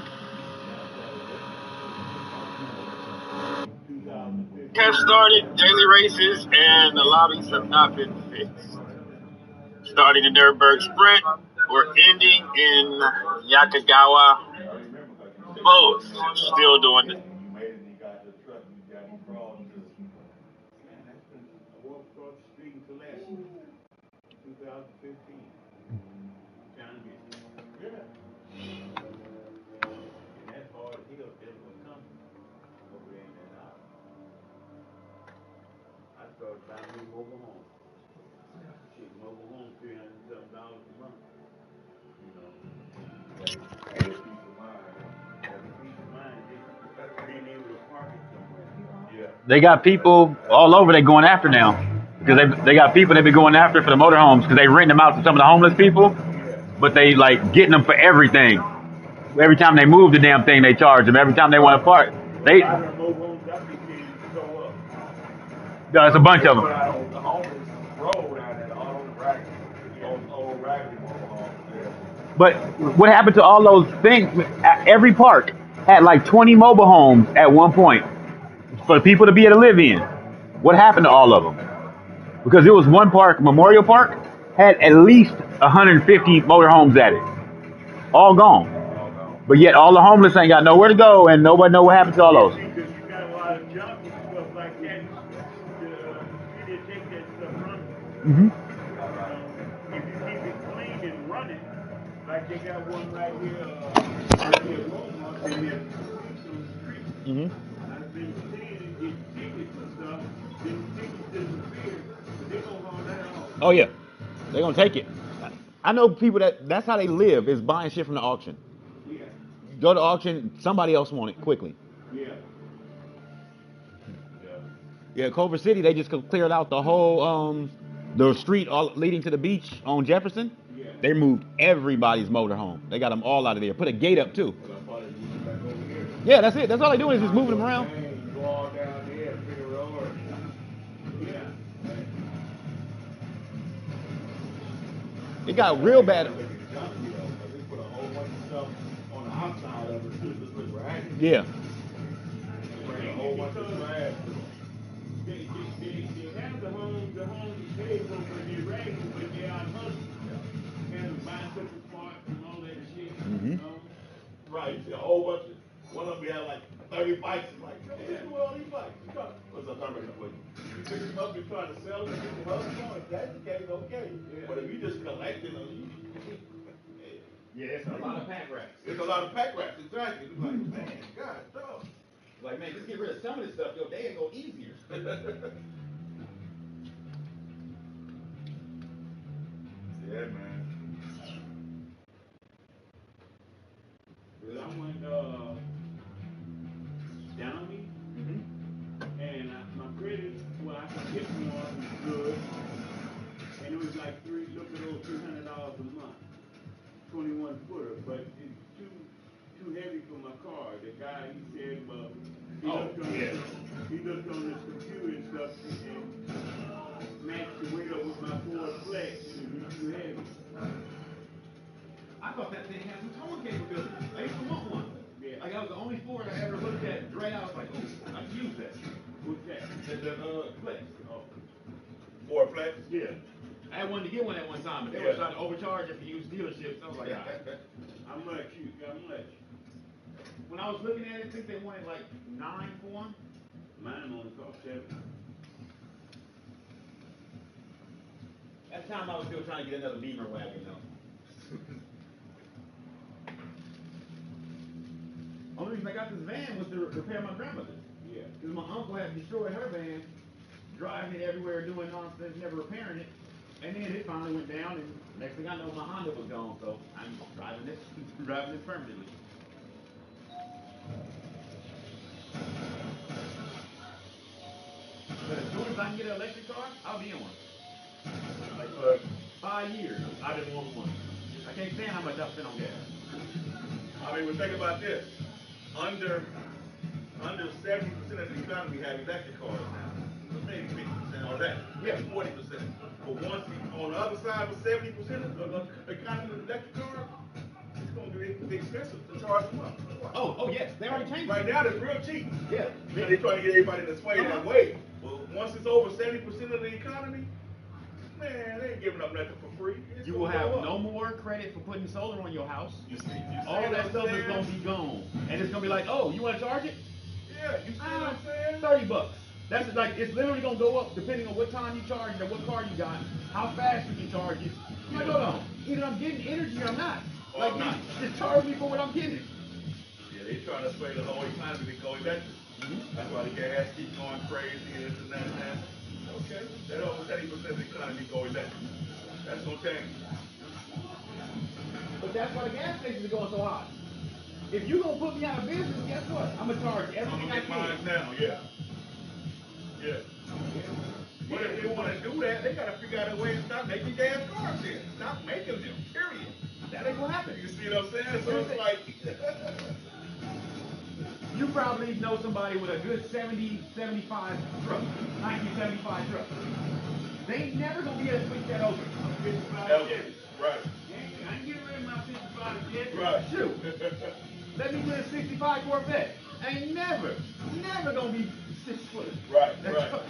Have started daily races and the lobbies have not been fixed. Starting the Nuremberg Sprint, we're ending in Yakagawa. Both still doing it. They got people all over they going after now. Because they got people they been going after for the motorhomes because they rent them out to some of the homeless people. But they like getting them for everything. Every time they move the damn thing, they charge them. Every time they want to park, there's a bunch of them. But what happened to all those things? Every park had like 20 mobile homes at one point for people to be able to live in. What happened to all of them? Because it was one park, Memorial Park, had at least 150 motorhomes at it. All gone. But yet all the homeless ain't got nowhere to go and nobody know what happened to all those. Mm-hmm. Mm-hmm. Oh yeah, they're gonna take it. I know people that's how they live is buying shit from the auction. Go to auction, somebody else want it quickly. Yeah, Culver City, they just cleared out the whole the street all leading to the beach on Jefferson. They moved everybody's motorhome. They got them all out of there. Put a gate up too. Yeah, that's it. That's all they doing is just moving them around. It got real bad. Yeah. Mm-hmm. Right, you see a whole bunch of, one of them had like 30 bikes, and like, man, where all these bikes? What's up, I'm ready to put you pick them up and try to sell them, and if that's the case, okay. Yeah. But if you just collecting them, yeah, it's a lot of pack rats. It's a lot of pack rats, exactly. It's like, man, God, dog. Like, man, just get rid of some of this stuff. Your day will go easier. Yeah, man. Well, I went Downey, and my credit, well, I could get one was good, and it was like look at those $300 a month, 21 footer, but it's too heavy for my car. The guy, he said, well, he looked on this computer and stuff and matched the weight up with my Ford Flex, and it's too heavy. I thought that thing had some towing capability. I used to want one. Yeah. Like, that was the only Ford I ever looked at. Dre, I was like, ooh, I could use that. What's that? The Flex. Oh. Ford Flex? Yeah. I had one to get one at one time, but they were trying to overcharge if you use dealerships. I was like, ah. How much? How much? When I was looking at it, I think they wanted like 9 for one. Mine only cost 7. At the time, I was still trying to get another Beamer wagon, though. Only reason I got this van was to repair my grandmother's. Yeah. Because my uncle had destroyed her van, driving it everywhere, doing nonsense, never repairing it. And then it finally went down, and next thing I know, my Honda was gone. So I'm driving this permanently. But as soon as I can get an electric car, I'll be in one. Like for 5 years, I didn't want one. I can't stand how much I spend on gas. I mean, well, think about this. Under 70% of the economy have electric cars now. Maybe 50% or that. Yeah. 40%. But once on the other side of 70% of the economy with electric cars, it's going to be expensive to charge them up. Oh yes, they already changed it. Right now, it's real cheap. Yeah. They're trying to get everybody to sway that way. Well, once it's over 70% of the economy, man, they ain't giving up nothing for free. You will have no more credit for putting solar on your house. You see all that stuff is going to be gone. And it's going to be like, oh, you want to charge it? Yeah, you see what I'm saying? $30. That's like, it's literally going to go up depending on what time you charge it or what car you got, how fast you can charge it. I'm like, hold on. Either I'm getting energy or I'm not. Like, just charge me for what I'm getting. Yeah, they trying to sway the whole economy to go electric. That's why the gas keeps going crazy and this and that and that. Okay, that over 70% of the economy go electric. That's gonna change. But that's why the gas stations are going so high. If you're gonna put me out of business, guess what? I'm gonna charge everything I can. Mine now, yeah. Yeah. But if they want to do that, they gotta figure out a way to stop making gas cars here. Stop making them, period. That ain't gonna happen. You see what I'm saying? So it's like you probably know somebody with a good 75 truck, 1975 truck. They ain't never gonna be able to switch that over. 55 Chevy. Right. I ain't getting rid of my 55 Chevy. Right. Shoot. Let me get a 65 Corvette. I ain't never gonna be 6 foot. Right, That's right.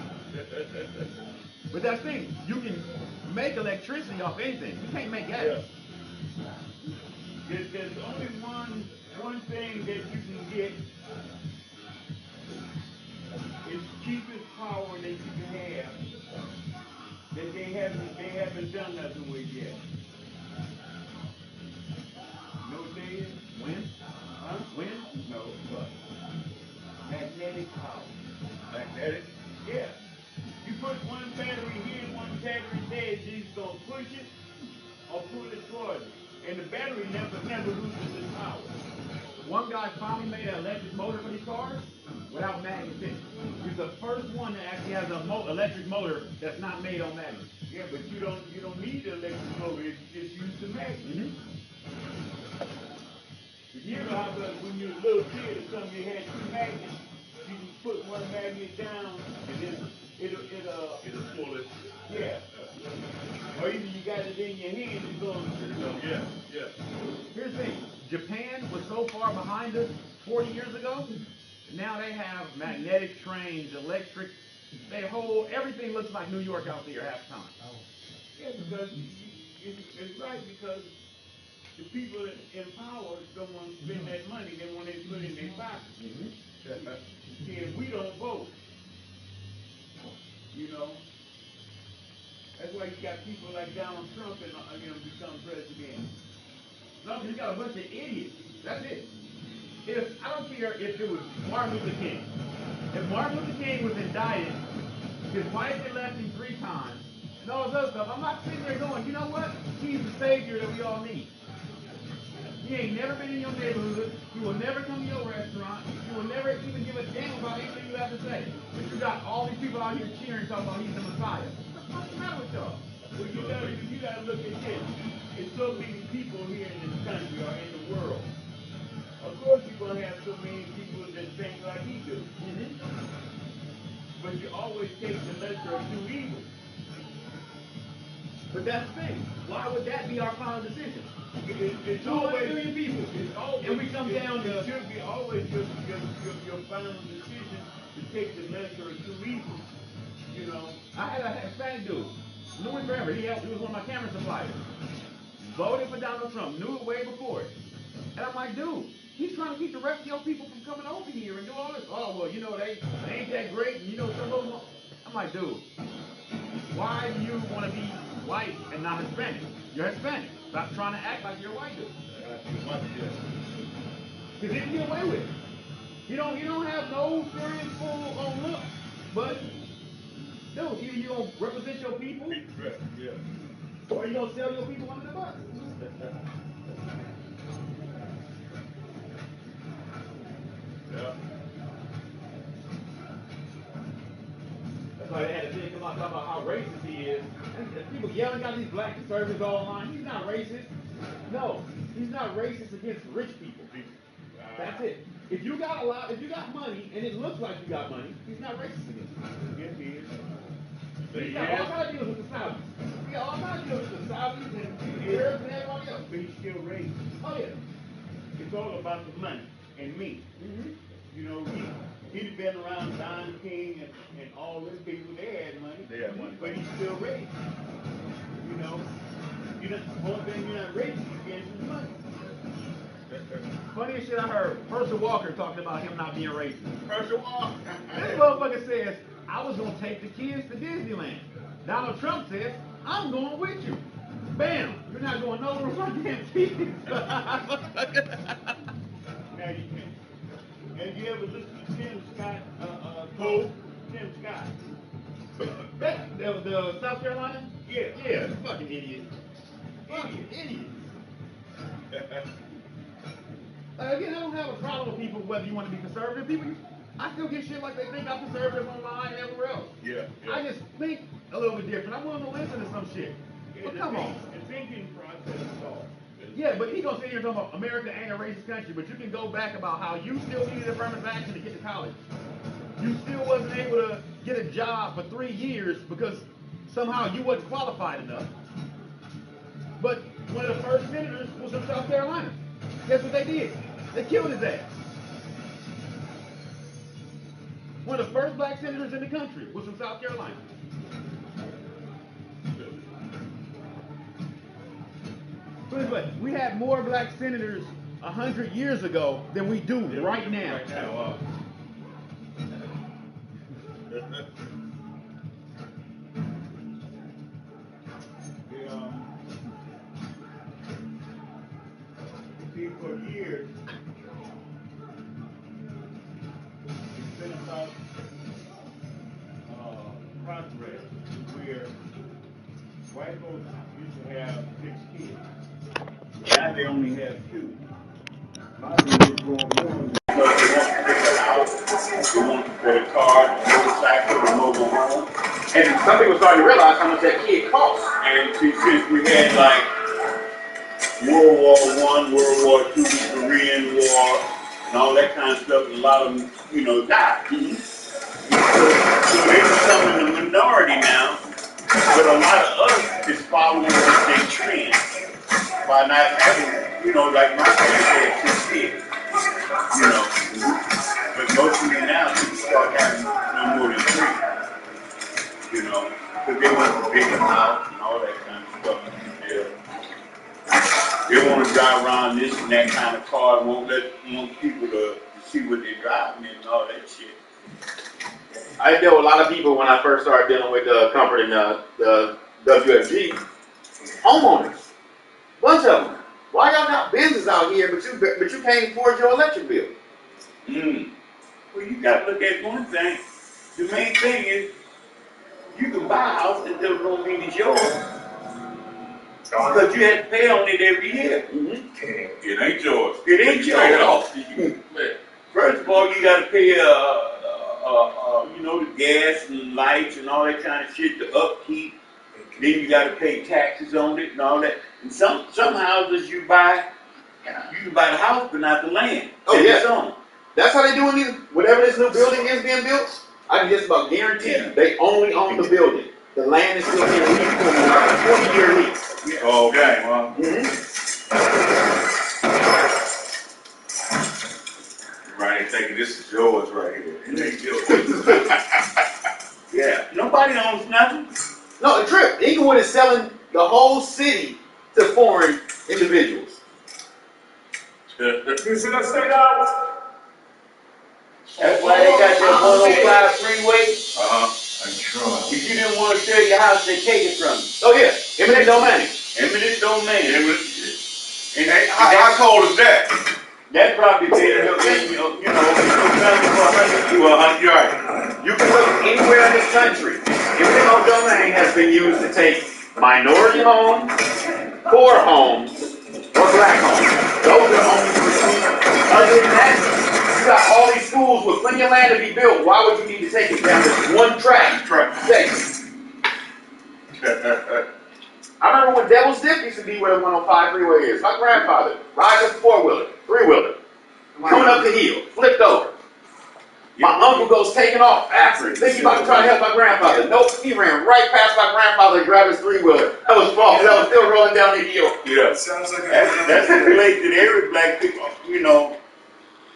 But that's the thing, you can make electricity off anything. You can't make gas. Yeah. There's only one thing that you can get is cheapest power that you can have that they haven't done nothing with yet. No day? Wind? Huh? Wind? No, but magnetic power. Magnetic? Yeah. You put one battery here and one battery there, it's either gonna push it or pull it towards it. And the battery never loses its power. One guy finally made an electric motor for these cars without magnets in it. He's the first one that actually has an electric motor that's not made on magnets. Yeah, but you don't need the electric motor if you just use the magnet. You know how when you were a little kid or something, you had 2 magnets. You can put one magnet down and then it'll pull it. Yeah. Or even you got it in your hand, it's going. Yeah. Here's the thing. Japan was so far behind us 40 years ago. Now they have magnetic trains, electric. Everything looks like New York out there half the time. Yeah, because it's right because the people in power don't want to spend that money. They want it put in their pockets. See, if we don't vote, you know, that's why you got people like Donald Trump and become president. No, you got a bunch of idiots. That's it. I don't care if it was Martin Luther King. If Martin Luther King was indicted, his wife had left him 3 times, and all this other stuff, I'm not sitting there going, you know what? He's the savior that we all need. He ain't never been in your neighborhood. He will never come to your restaurant. He will never even give a damn about anything you have to say. But you got all these people out here cheering, talking about he's the Messiah. What the fuck's the matter with y'all? Well, you gotta look at this. It's so many people here in this country or in the world. Of course you're gonna have so many people that think like he do. But you always take the lesser of 2 evils. But that's the thing. Why would that be our final decision? It's 200 always million people. It's always And we come down to it should be always your final decision to take the lesser of two evils. You know. I had a Hispanic dude, knew him forever. He was one of my camera suppliers. Voted for Donald Trump, knew it way before it. And I'm like, dude, he's trying to keep the rest of your people from coming over here and do all this. Oh, well, you know, they ain't that great. And, you know, some of them. I'm like, dude, why do you want to be white and not Hispanic? You're Hispanic. Stop trying to act like you're a white dude. Because he can get away with it. You don't have no serious full on look. But, dude, either you going to represent your people, Yeah. or you going to sell your people under the bus. Yeah. That's why they had to think about how racist he is. And people yelling at these black conservatives all online. He's not racist. No, he's not racist against rich people. That's it. If you got money, and it looks like you got money, he's not racist against you. Yes, he is. He's got all kinds of deals with the Saudis. He got all kinds of deals with the Saudis and the Arabs and everybody else. But he's still racist. Oh yeah. It's all about the money and me. Mm-hmm. You know, he's been around Don King and all those people. They had money. They had money. But he's still racist. You know, one thing you're not racist against is money. Funniest shit I heard, Herschel Walker talking about him not being racist. Herschel Walker. This motherfucker says, I was going to take the kids to Disneyland. Donald Trump says, I'm going with you. Bam! You're not going nowhere with my damn kids. Now, have you ever listened to Tim Scott? Tim Scott. The South Carolina? Yeah. Yeah, fucking idiot. Idiot. Again, I don't have a problem with people whether you want to be conservative. People, I still get shit like they think I'm conservative online and everywhere else. Yeah. I just think a little bit different. I'm willing to listen to some shit. But come on. The thinking process is all. Yeah, but he gonna sit here and talk about America ain't a racist country, but you can go back about how you still needed affirmative action to get to college. You still wasn't able to get a job for 3 years because somehow you wasn't qualified enough. But one of the first senators was from South Carolina. Guess what they did? They killed his ass. One of the first black senators in the country was from South Carolina. Put it this way, we had more black senators 100 years ago than we do right now. Right now, see, for years, it's been about progress where white folks used to have 6 kids. Now they only have 2. A lot of them just go on because they want to get a house, they want to get a car, a motorcycle, a mobile home. And some people starting to realize how much that kid costs. And since we had like World War I, World War II, the Korean War, and all that kind of stuff, a lot of them, died. Mm-hmm. So they're becoming a minority now, but a lot of us is following their trend by not having, like my parents had 6 kids, but mostly now people start having no more than 3. Because they want a bigger house and all that kind of stuff. They want to drive around this and that kind of car and won't people to see what they're driving and all that shit. I dealt with a lot of people when I first started dealing with Comfort and the WFG. Homeowners. Bunch of them. Why y'all got business out here, but you can't afford your electric bill? Well, you got to look at one thing. The main thing is, you can buy a house and it don't mean it's yours. Because you have to pay on it every year. Mm-hmm. It ain't yours. It ain't yours. First of all, you got to pay, the gas and lights and all that kind of shit, the upkeep. Then you got to pay taxes on it and all that. And some houses you can buy the house but not the land. Oh yeah. That's how they do it. Whatever this new building is being built, I can just about guarantee you they only own the building. The land is still being leased for a 20-year lease. Oh, game, huh? Right, they thinking this is yours right here. It ain't yours. Yeah. Nobody owns nothing. No, the trip. Inglewood is selling the whole city to foreign individuals. You see that state hours? That's why they got that 105 freeway. I'm sure. If you didn't want to sell your house, they take it from you. Oh yeah, eminent domain. Eminent domain. And how cold is that? That probably been, You're right. You can look anywhere in this country. Eminent domain has been used to take minority homes, poor homes, or black homes. Those are homes for people. Other than that, you got all these schools with plenty of land to be built. Why would you need to take it down this one track section? I remember when Devil's Dip used to be where the 105 freeway is. My grandfather rides a four-wheeler, three-wheeler, coming up the hill, flipped over. My uncle goes taking off after it, thinking about trying to help my grandfather. Nope, he ran right past my grandfather and grabbed his three-wheeler. That was falling. That was still rolling down the hill. Yeah. Sounds like that's the place that every black people,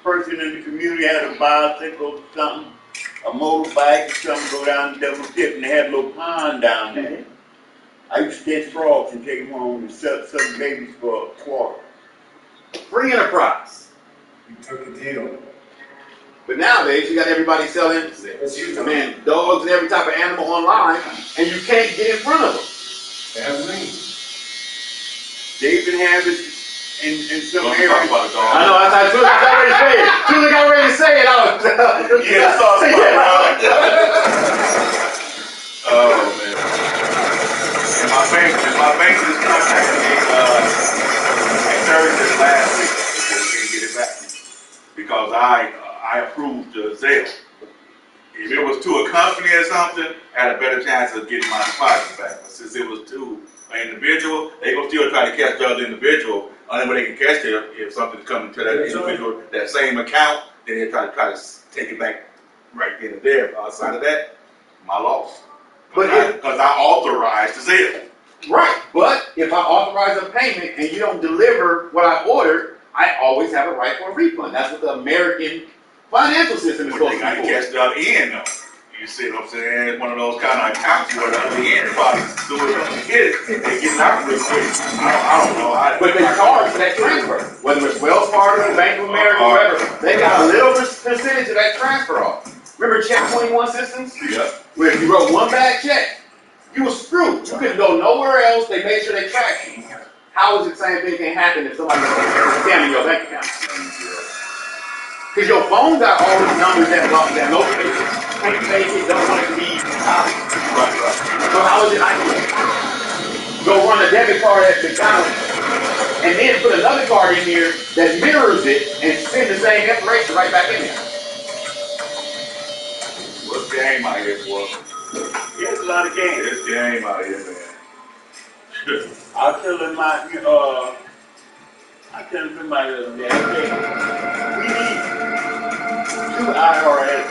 person in the community had a bicycle or something, a motorbike or something, go down the Devil's Dip, and they had a little pond down there. I used to catch frogs and take them home and sell some babies for a quarter. Free enterprise. You took a deal. But nowadays, you got everybody selling, dogs and every type of animal online, and you can't get in front of them. They've been having in some areas. I know, as soon as I got ready to say it, Yeah, I saw it. Oh, man. And my bank just contacted me Thursday last week. They can't get it back because I approved the sale. If it was to a company or something, I had a better chance of getting my deposit back. But since it was to an individual, they gonna still try to catch the other individual. Only way they can catch it if something's coming to that individual, that same account, then they try to take it back right then and there. Outside of that, my loss. Because I authorized the sale. Right, but if I authorize a payment and you don't deliver what I ordered, I always have a right for a refund. That's what the American financial system is supposed to be. They got to catch the other end, though. You see what I'm saying? It's one of those kind of accounts where the other end probably do it up to get it. They get it out real quick. I don't know. But they charge for that transfer. Whether it's Wells Fargo, Bank of America, whatever, they got a little percentage of that transfer off. Remember Check 21 systems? Yeah. Where if you wrote one bad check, you were screwed. You couldn't go nowhere else. They made sure they tracked you. How is it the same thing can happen if somebody scamming your bank account? Because your phone got all these numbers that most people can't make it, don't want it to be copied. So how is it I can go run a debit card at McDonald's and then put another card in here that mirrors it and send the same information right back in there? What's game out here, boy? There's a lot of games. There's game out here, man. I was telling somebody the other day, we need two IRS.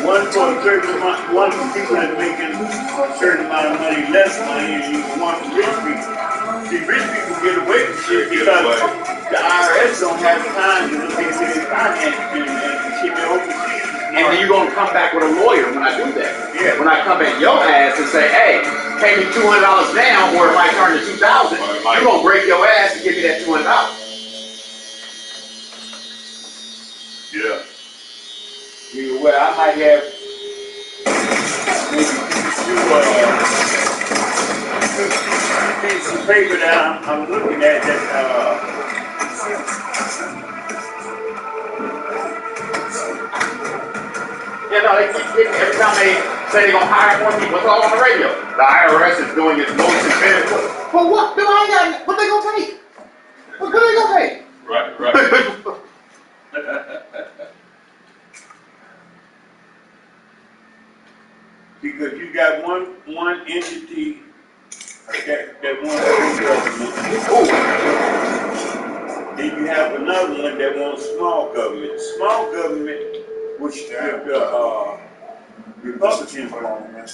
One for a certain amount, one for people that are making a certain amount of money, less money, and one for rich people. See, rich people get away with shit because the IRS don't have time to look into their finances and ship it overseas. And then you're going to come back with a lawyer when I do that. Yeah. When I come at your ass and say, hey, pay me $200 now, or it might turn to $2,000, you're going to break your ass to give me that $200. Yeah. Well, I might have two pieces of paper that I'm looking at that Yeah, no, they keep getting, every time they say they're going to hire more people, it's all on the radio. The IRS is doing its most expensive. But what? Then I ain't got, what they going to take? What good they going to take? Right. because you got one entity that wants full government. Then you have another one that wants small government. Small government, which the Republicans want,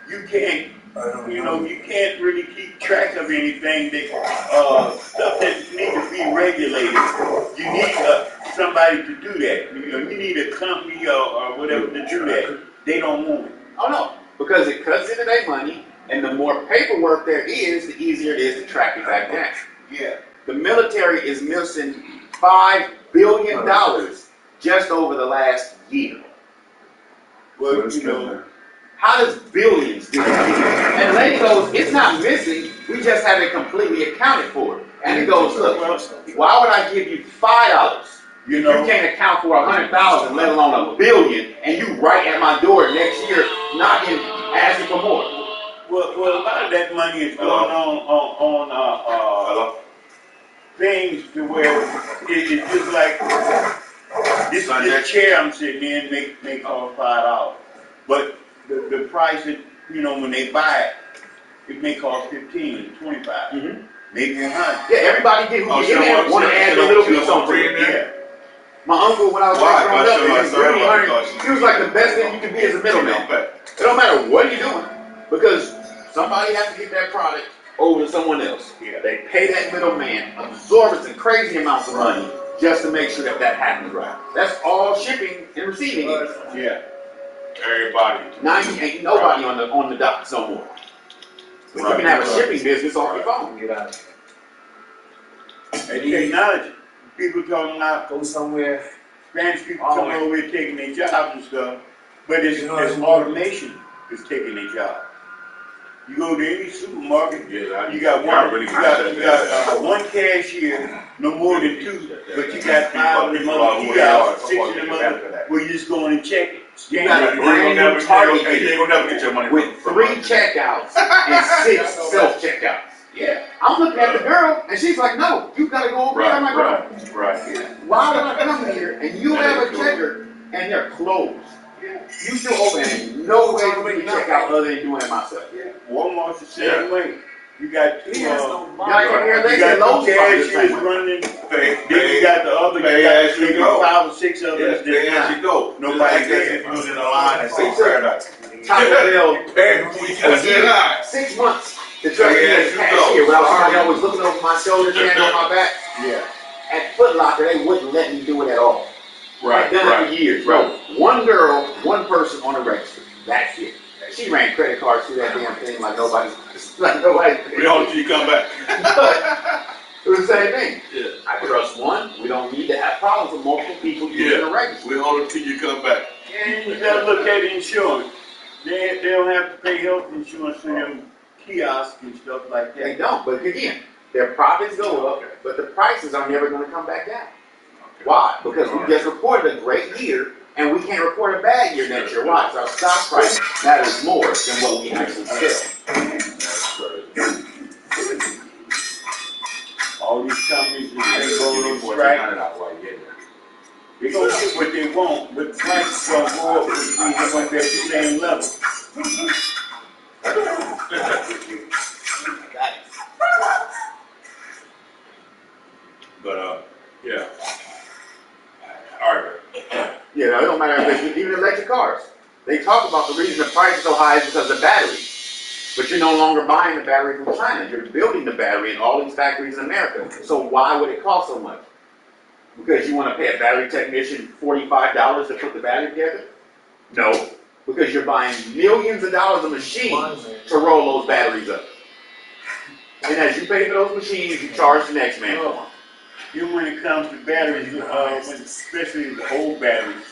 you can't, you can't really keep track of anything that, stuff that needs to be regulated. You need somebody to do that. You need a company or whatever to do that. They don't want it. Oh no, because it cuts into their money, and the more paperwork there is, the easier it is to track it back down. Yeah. The military is missing $5 billion just over the last year. Well, how does billions do that? And the lady goes, it's not missing, we just haven't completely accounted for it. And he goes, look, why would I give you $5? You can't account for 100,000, let alone $1 billion, and you right at my door next year knocking, asking for more. Well, a lot of that money is going on things to where it's just like this chair I'm sitting in may cost $5, but the price is, when they buy it may cost $15, $25, maybe $100. Yeah, everybody get want to add a little piece on to it. Yeah. My uncle, when I was growing up, he was like the best thing you can be as a middleman. It don't matter what you're doing, because somebody has to get that product over to someone else. Yeah. They pay that middleman exorbitant, crazy amounts of money just to make sure that happens right. That's all shipping and receiving is. Yeah. Everybody. Now you ain't nobody on the docks no more. But you can have a shipping business off your phone. And technology. People talking about go somewhere. Spanish people coming over here taking their jobs and stuff, but it's automation is taking their job. You go to any supermarket, you got one cashier, no more than two, but you got 5 of them other kiosks, 6 of them other, where you just go in and check it. You got a brand new Target with 3 checkouts and 6 self-checkouts. Yeah, I'm looking at the girl, and she's like, "No, you gotta go over there." I'm like, "Right. Why would I come here and you have a checker and they're closed? You still open, and no way for me to check out other than doing it myself." Yeah, Walmart's the same way. You got two cashiers running. Then you got the other guys, 5 or 6 others. Nobody there. Using the line and say paradise. Taco Bell, 6 months. The trust me as cashier, when I was looking over my shoulder, hand on my back. Yeah. At Foot Locker, they wouldn't let me do it at all. I've done it for years. Bro, one girl, one person on the register. That's it. She ran credit cards through that damn thing like nobody. We hope you come back. It was the same thing. Yeah. I trust one. We don't need to have problems with multiple people using the register. We hold until you come back. And you gotta look at insurance. They don't have to pay health insurance for them kiosks and stuff like that. They don't, but again, their profits go up, but the prices are never going to come back down. Why? Because we just reported a great year, and we can't report a bad year next year. Why? So our stock price matters more than what we actually sell. All these companies that go on strike, they gonna get what they want, but the prices gonna go up because they're gonna be at the same level. But yeah. All right. Yeah, no, it don't matter if it's even electric cars. They talk about the reason the price is so high is because of the battery. But you're no longer buying the battery from China. You're building the battery in all these factories in America. So why would it cost so much? Because you want to pay a battery technician $45 to put the battery together? No. Because you're buying millions of dollars of machines to roll those batteries up. And as you pay for those machines, you charge the next man for them. When it comes to batteries, especially the old batteries,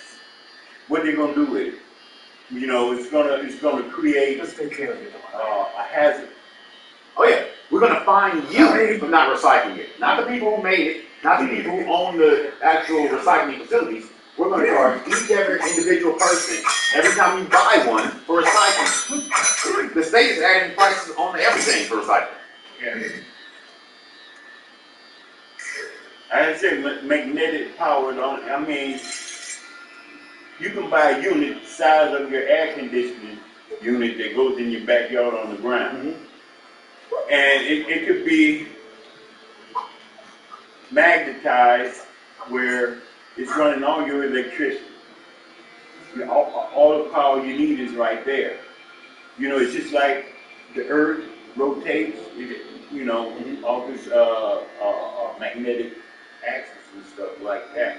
what they're gonna do with it? It's gonna create a hazard. Oh yeah, we're gonna fine you for not recycling it. Not the people who made it, not the people who own the actual recycling facilities. We're gonna charge each every individual person every time you buy one for recycling. The state is adding prices on everything for recycling. Yeah. I say magnetic powered on. I mean, you can buy a unit the size of your air conditioning unit that goes in your backyard on the ground. And it could be magnetized where it's running all your electricity. All the power you need is right there. You know, it's just like the earth rotates, you know, all this magnetic axis and stuff like that.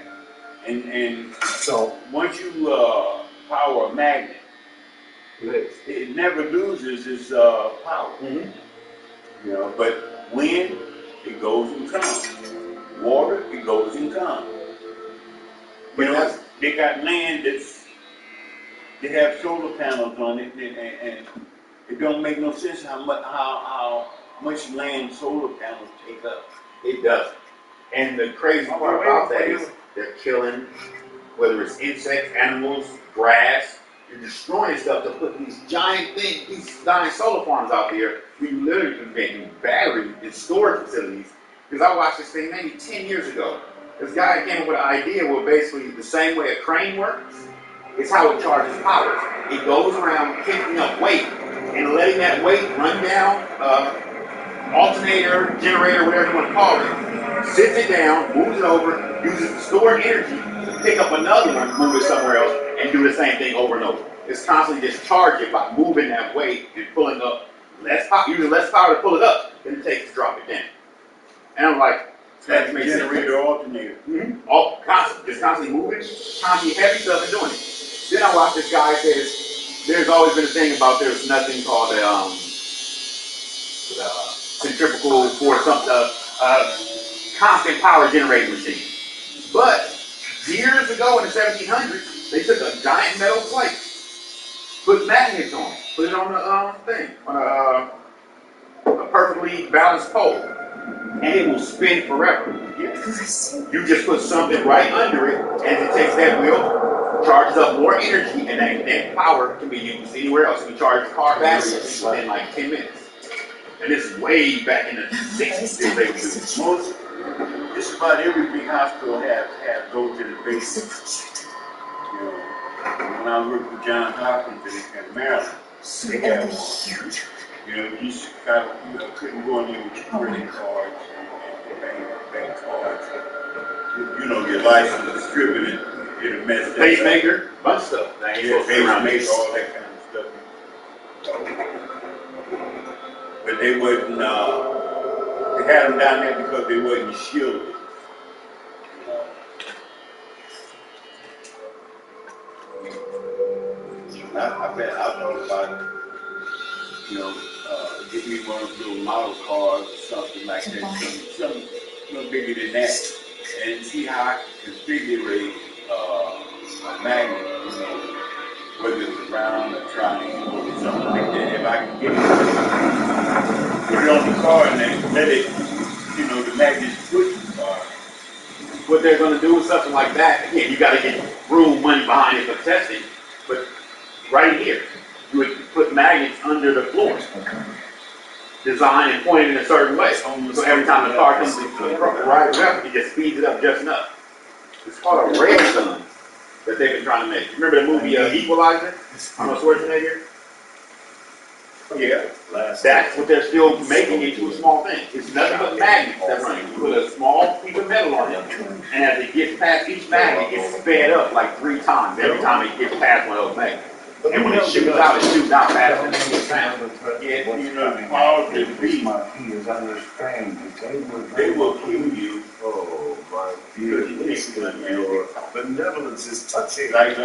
And so once you power a magnet, it never loses its power. You know, but wind, it goes and comes. Water, it goes and comes. You know, they got land they have solar panels on it, and it don't make no sense how much land solar panels take up. It doesn't. And the crazy part about that is they're killing, whether it's insects, animals, grass. You're destroying stuff to put these giant things, these giant solar farms out there where you literally can make battery and storage facilities. Because I watched this thing maybe 10 years ago. This guy came up with an idea where basically the same way a crane works is how it charges power. It goes around picking up weight and letting that weight run down alternator, generator, whatever you want to call it, sits it down, moves it over, uses the stored energy to pick up another one, move it somewhere else, and do the same thing over and over. It's constantly just charging by moving that weight and pulling up less power, using less power to pull it up than it takes to drop it down. And I'm like, that makes sense. Generator, alternator. All constantly, just constantly moving, constantly heavy stuff and doing it. Then I watched this guy says, there's always been a thing about there's nothing called a centrifugal force, constant power generating machine. But years ago in the 1700s, they took a giant metal plate, put magnets on it, put it on a thing, on a perfectly balanced pole, and it will spin forever. You just put something right under it, and it takes that wheel, charges up more energy, and that power can be used anywhere else. You can charge car batteries within like 10 minutes. And this is way back in the 60s. They were Most, just about every big hospital have go to the basement. You know, when I worked with Johns Hopkins in Maryland, they have one. You know, you couldn't go in there with your credit cards and bank cards. You know, your license distributed, it'll mess that pacemaker, bunch of stuff. Pacemaker, all that kind of stuff. But they wasn't, they had them down there because they wasn't shielded. I bet I thought about it. You know, get me one of those model cars or something like that, something no bigger than that, and see how I can configure a magnet, you know, whether it's round or triangle or something like that. If I can get it, put it on the car and then let it, you know, the magnet push the car. What they're going to do with something like that, again, you got to get room, money behind it for testing, but right here, you would put magnets under the floor, designed and pointed in a certain way. So every time the car comes to the right left, it just speeds it up just enough. It's called a rail gun that they've been trying to make. Remember the movie Equalizer? Arnold Schwarzenegger? Yeah. That's what they're still making into a small thing. It's nothing but magnets that run. You put a small piece of metal on it, and as it gets past each magnet, it gets sped up like 3 times every time it gets past one of those magnets. And when it shoots out faster than it gets past. Yeah, you know, the power of the beat, they will kill you. Oh, my dear. Benevolence is touching. Like,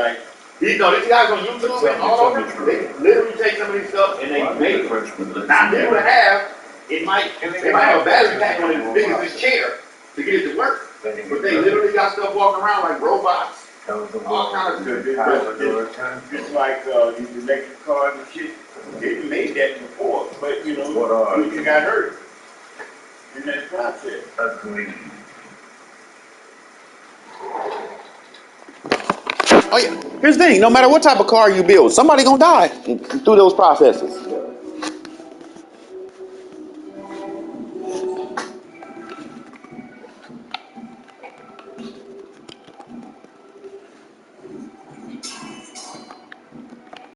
you know, these guys on YouTube and all over, they literally take some of these stuff and they make it. Now, they would have, they might have a battery pack on it as big as this chair to get it to work. But they literally got stuff walking around like robots. All kinds of good. Just like these electric cars and shit, they made that before, but you know, you got hurt in that process. Agreed. Oh yeah. Here's the thing, no matter what type of car you build, somebody's gonna die through those processes.